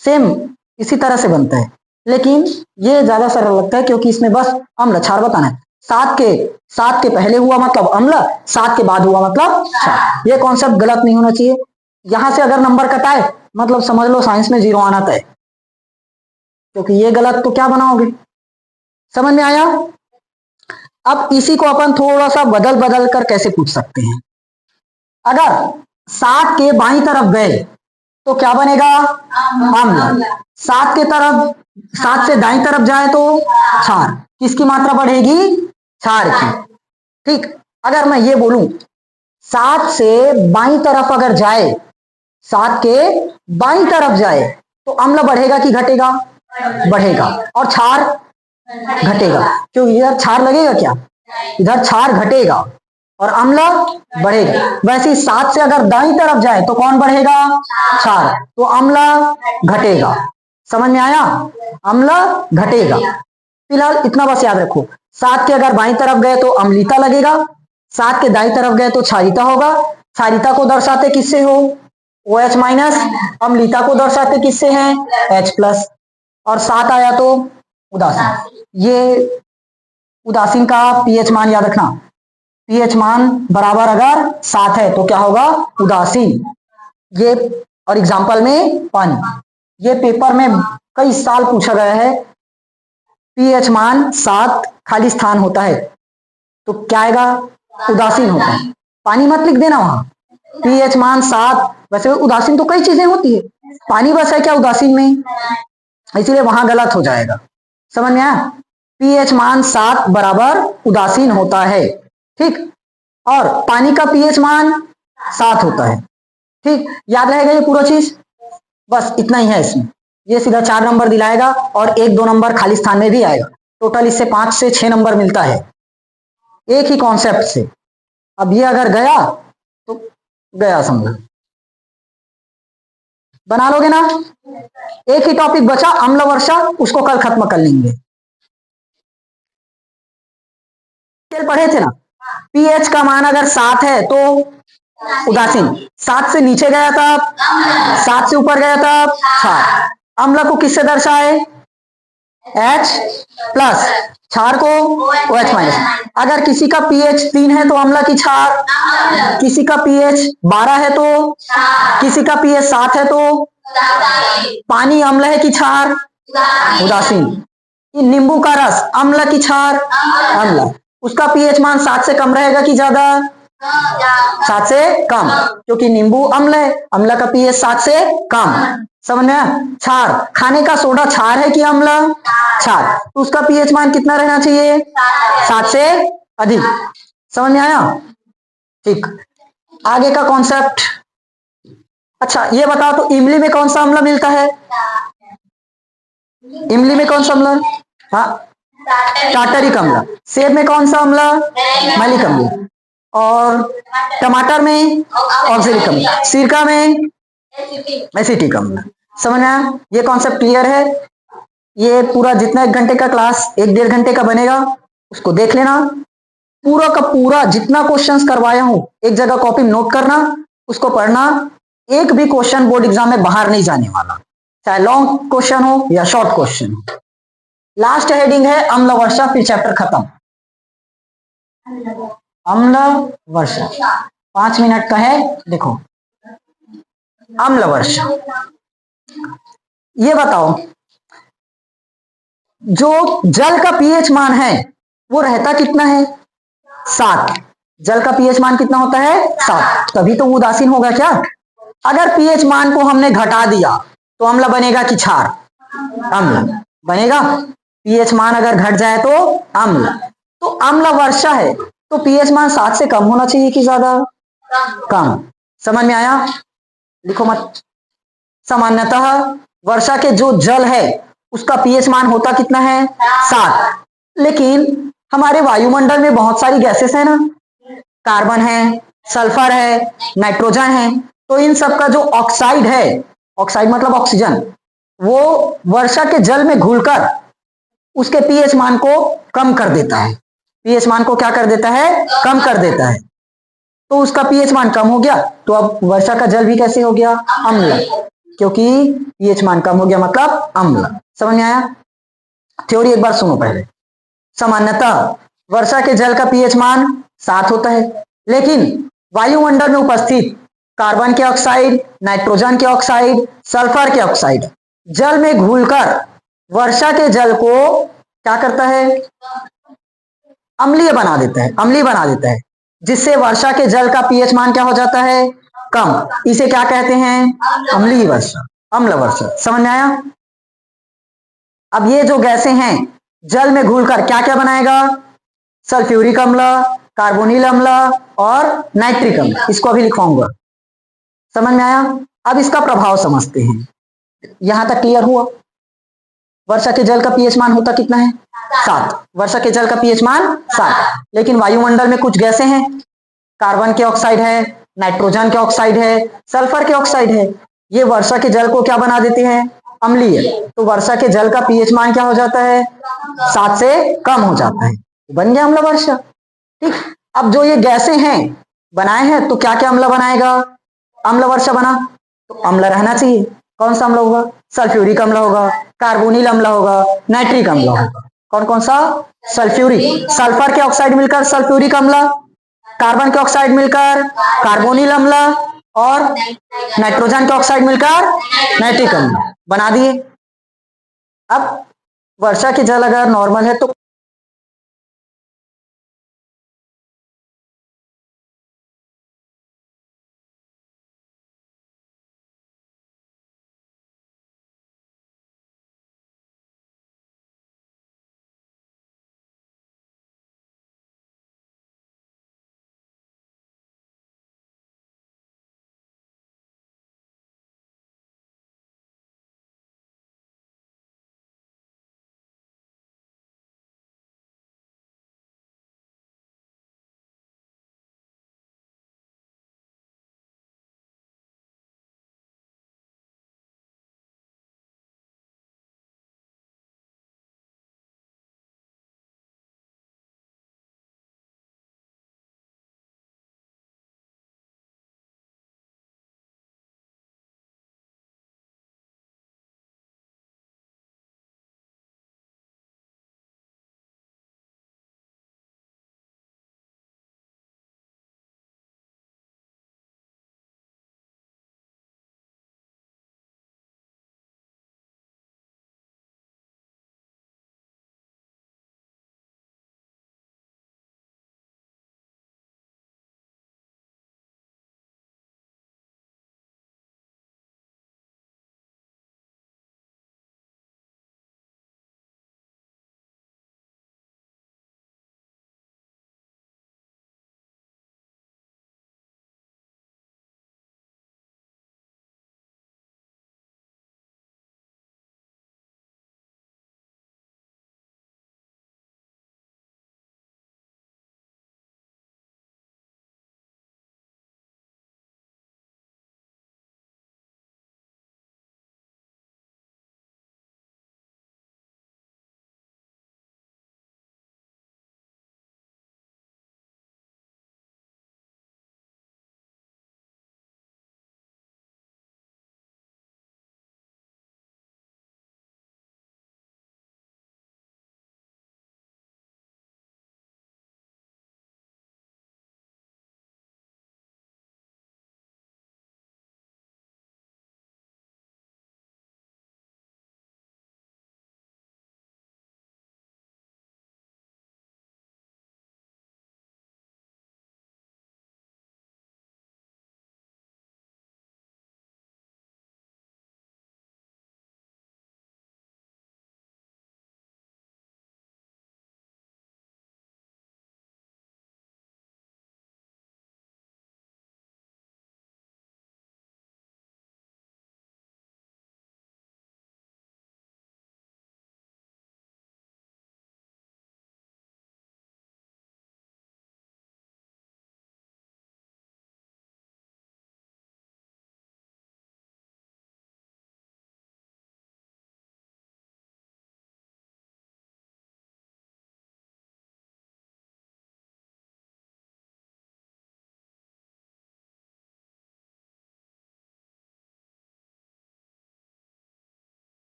सेम इसी तरह से बनता है, लेकिन ये ज्यादा सरल लगता है क्योंकि इसमें बस अम्ल क्षार बताना है। 7 के पहले हुआ मतलब अम्ल, 7 के बाद हुआ मतलब क्षार। ये कॉन्सेप्ट गलत नहीं होना चाहिए। यहां से अगर नंबर कटाए मतलब समझ लो साइंस में 0 आना तय, क्योंकि ये गलत तो क्या बनाओगे। समझ में आया? अब इसी को अपन थोड़ा सा बदल कर कैसे पूछ सकते हैं। अगर 7 के बाईं तरफ गए तो क्या बनेगा, अम्ल। 7 से दाईं तरफ जाए तो क्षार। किसकी मात्रा बढ़ेगी, क्षार की। ठीक, अगर मैं ये बोलूं 7 से बाईं तरफ अगर जाए, 7 के बाईं तरफ जाए तो अम्ल बढ़ेगा कि घटेगा, बढ़ेगा, और क्षार घटेगा, क्योंकि इधर क्षार लगेगा, क्या इधर क्षार घटेगा और अम्ल बढ़ेगा। वैसे 7 से अगर दाईं तरफ जाए तो कौन बढ़ेगा, क्षार, तो अम्ल घटेगा। समझ में आया, अम्ल घटेगा। फिलहाल इतना बस याद रखो, 7 के अगर बाईं तरफ गए तो अम्लीता लगेगा, 7 के दाईं तरफ गए तो क्षारीता होगा। क्षारीता को दर्शाते किससे हो, OH माइनस, अम्लीता को दर्शाते किससे हैं, H प्लस, और 7 आया तो उदासीन। ये उदासीन का पीएच मान याद रखना, पीएच मान बराबर अगर 7 है तो क्या होगा, उदासीन। ये और एग्जाम्पल में पानी, ये पेपर में कई साल पूछा गया है। पीएच मान 7 खाली स्थान होता है तो क्या आएगा, उदासीन होता है। पानी मत लिख देना वहां, पीएच मान 7। वैसे उदासीन तो कई चीजें होती है, पानी बस है क्या उदासीन में, इसीलिए वहां गलत हो जाएगा। समझ में आया, पीएच मान 7 बराबर उदासीन होता है। ठीक, और पानी का पीएच मान 7 होता है। ठीक, याद रहेगा ये पूरा चीज, बस इतना ही है इसमें। ये सीधा 4 नंबर दिलाएगा और 1-2 नंबर खाली स्थान में भी आएगा। टोटल इससे 5 से 6 नंबर मिलता है एक ही कॉन्सेप्ट से। अब ये अगर गया तो गया, समझो, बना लोगे ना। एक ही टॉपिक बचा, अम्ल वर्षा, उसको कल खत्म कर लेंगे। पढ़े थे ना, पीएच का मान अगर 7 है तो उदासीन, 7 से नीचे गया था, 7 से ऊपर गया था क्षार। अम्ल को किससे दर्शाए, H प्लस, क्षार को OH माइनस। अगर किसी का पीएच 3 है तो अम्ल की क्षार, किसी का पीएच 12 है तो, किसी का पीएच 7 है तो पानी अम्ल है कि क्षार, उदासीन। नींबू का रस अम्ल की क्षार, अम्ल, उसका पीएच मान 7 से कम रहेगा कि ज्यादा, 7 से कम, क्योंकि नींबू अम्ल है, अम्ल का पीएच 7 से कम। समझ में? क्षार, खाने का सोडा क्षार है कि अम्ल, क्षार, तो उसका पीएच मान कितना रहना चाहिए, 7 से अधिक। समझ में आया? ठीक, आगे का कॉन्सेप्ट। अच्छा ये बताओ तो इमली में कौन सा अम्ल मिलता है, इमली में कौन सा अम्ल, हाँ टाटरिक अम्ल। सेब में कौन सा अम्ल, मैलिक अम्ल, और टमाटर में ऑक्जेलिक अम्ल, सिरका में एसिटिक अम्ल। समझ में? ये कॉन्सेप्ट क्लियर है। ये पूरा जितना 1 घंटे का क्लास 1-1.5 घंटे का बनेगा उसको देख लेना, पूरा का पूरा जितना क्वेश्चंस करवाया हूं एक जगह कॉपी में नोट करना, उसको पढ़ना। एक भी क्वेश्चन बोर्ड एग्जाम में बाहर नहीं जाने वाला, चाहे लॉन्ग क्वेश्चन हो या शॉर्ट क्वेश्चन हो। लास्ट हेडिंग है अम्ल वर्षा, फिर चैप्टर खत्म। अम्ल वर्षा 5 मिनट का है। देखो, अम्ल वर्षा। ये बताओ, जो जल का पीएच मान है वो रहता कितना है? 7। जल का पीएच मान कितना होता है? 7। तभी तो वो उदासीन होगा क्या? अगर पीएच मान को हमने घटा दिया तो अम्ल बनेगा कि क्षार? अम्ल बनेगा। पीएच मान अगर घट जाए तो अम्ल। तो अम्ल वर्षा है तो पीएच मान 7 से कम होना चाहिए कि ज्यादा? कम। समझ में आया? लिखो मत। सामान्यतः वर्षा के जो जल है उसका पीएच मान होता कितना है? 7। लेकिन हमारे वायुमंडल में बहुत सारी गैसेस है ना, कार्बन है, सल्फर है, नाइट्रोजन है। तो इन सब का जो ऑक्साइड है, ऑक्साइड मतलब ऑक्सीजन, वो वर्षा के जल में घुलकर उसके पीएच मान को कम कर देता है। पीएच मान को क्या कर देता है? कम कर देता है। तो उसका पीएच मान कम हो गया, तो अब वर्षा का जल भी कैसे हो गया? अम्ल। क्योंकि पीएच मान कम हो गया मतलब अम्ल। समझ में आया? थ्योरी एक बार सुनो पहले। सामान्यतः वर्षा के जल का पीएच मान 7 होता है, लेकिन वायुमंडल में उपस्थित कार्बन के ऑक्साइड, नाइट्रोजन के ऑक्साइड, सल्फर के ऑक्साइड जल में घुलकर वर्षा के जल को क्या करता है? अम्लीय बना देता है, अम्लीय बना देता है, जिससे वर्षा के जल का पीएच मान क्या हो जाता है? कम। इसे क्या कहते हैं? अम्लीय वर्षा, अम्ल वर्षा। समझ में आया? अब ये जो गैसें हैं जल में घुलकर क्या क्या बनाएगा? सल्फ्यूरिक अम्ल, कार्बोनिल अम्ल और नाइट्रिक अम्ल। इसको अभी लिखवाऊंगा। समझ में आया? अब इसका प्रभाव समझते हैं। यहां तक क्लियर हुआ? वर्षा के जल का पीएच मान होता कितना है? 7। वर्षा के जल का पीएच मान 7। लेकिन वायुमंडल में कुछ गैसें हैं, कार्बन के ऑक्साइड है, नाइट्रोजन के ऑक्साइड है, सल्फर के ऑक्साइड है। ये वर्षा के जल को क्या बना देते हैं? अम्लीय। तो वर्षा के जल का पीएच मान क्या हो जाता है? 7 से कम हो जाता है। बन गया अम्ल वर्षा। ठीक। अब जो ये गैसें हैं बनाए हैं, तो क्या क्या अम्ल बनाएगा? अम्ल वर्षा बना तो अम्ल रहना चाहिए। कौन सा अम्ल होगा? सल्फ्यूरिक अम्ल होगा, कार्बोनिल अम्ल होगा, नाइट्रिक अम्ल होगा। कौन कौन सा? सल्फ्यूरिक, सल्फर के ऑक्साइड मिलकर सल्फ्यूरिक अम्ल, कार्बन के ऑक्साइड मिलकर कार्बोनिल अम्ल और नाइट्रोजन के ऑक्साइड मिलकर नाइट्रिक अम्ल बना दिए। अब वर्षा के जल अगर नॉर्मल है तो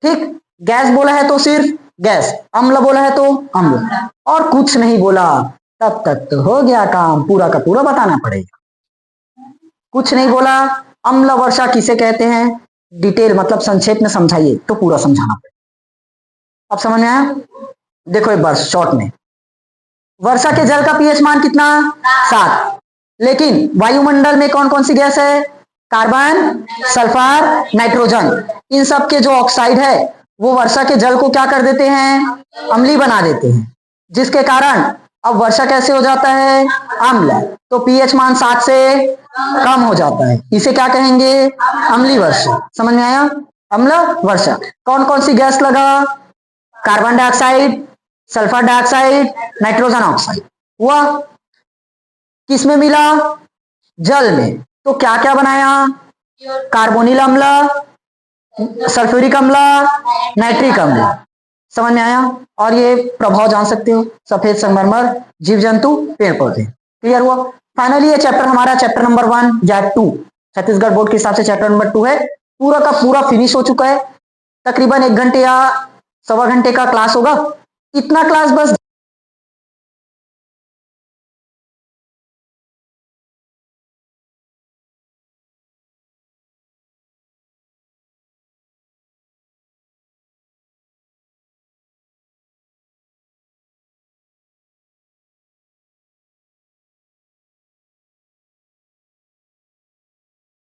ठीक, गैस बोला है तो सिर्फ गैस, अम्ल बोला है तो अम्ल, और कुछ नहीं बोला तब तक तो हो गया काम, पूरा का पूरा बताना पड़ेगा। कुछ नहीं बोला, अम्ल वर्षा किसे कहते हैं, डिटेल मतलब संक्षेप में समझाइए तो पूरा समझाना पड़ेगा। अब समझ में आया? देखो एक बार शॉर्ट में, वर्षा के जल का पीएच मान कितना, 7, लेकिन वायुमंडल में कौन कौन सी गैस है, कार्बन, सल्फर, नाइट्रोजन, इन सब के जो ऑक्साइड है वो वर्षा के जल को क्या कर देते हैं, अम्लीय बना देते हैं, जिसके कारण अब वर्षा कैसे हो जाता है, अम्ल। तो पीएच मान 7 से कम हो जाता है, इसे क्या कहेंगे, अम्लीय वर्षा। समझ में आया? अम्ल वर्षा। कौन कौन सी गैस लगा, carbon dioxide, sulphur dioxide, nitrogen oxide हुआ, किस में मिला, जल में। तो क्या क्या बनाया, कार्बोनिल अम्ल, सल्फ्यूरिक अम्ल, नाइट्रिक अम्ल। समझ में आया? और ये प्रभाव जान सकते हो, सफेद संगमरमर, जीव जंतु, पेड़ पौधे। क्लियर हुआ? फाइनली ये चैप्टर हमारा चैप्टर नंबर 1 या 2 छत्तीसगढ़ बोर्ड के हिसाब से चैप्टर नंबर 2 है, पूरा का पूरा फिनिश हो चुका है। तकरीबन 1 घंटे या 1.25 घंटे का क्लास होगा, इतना क्लास बस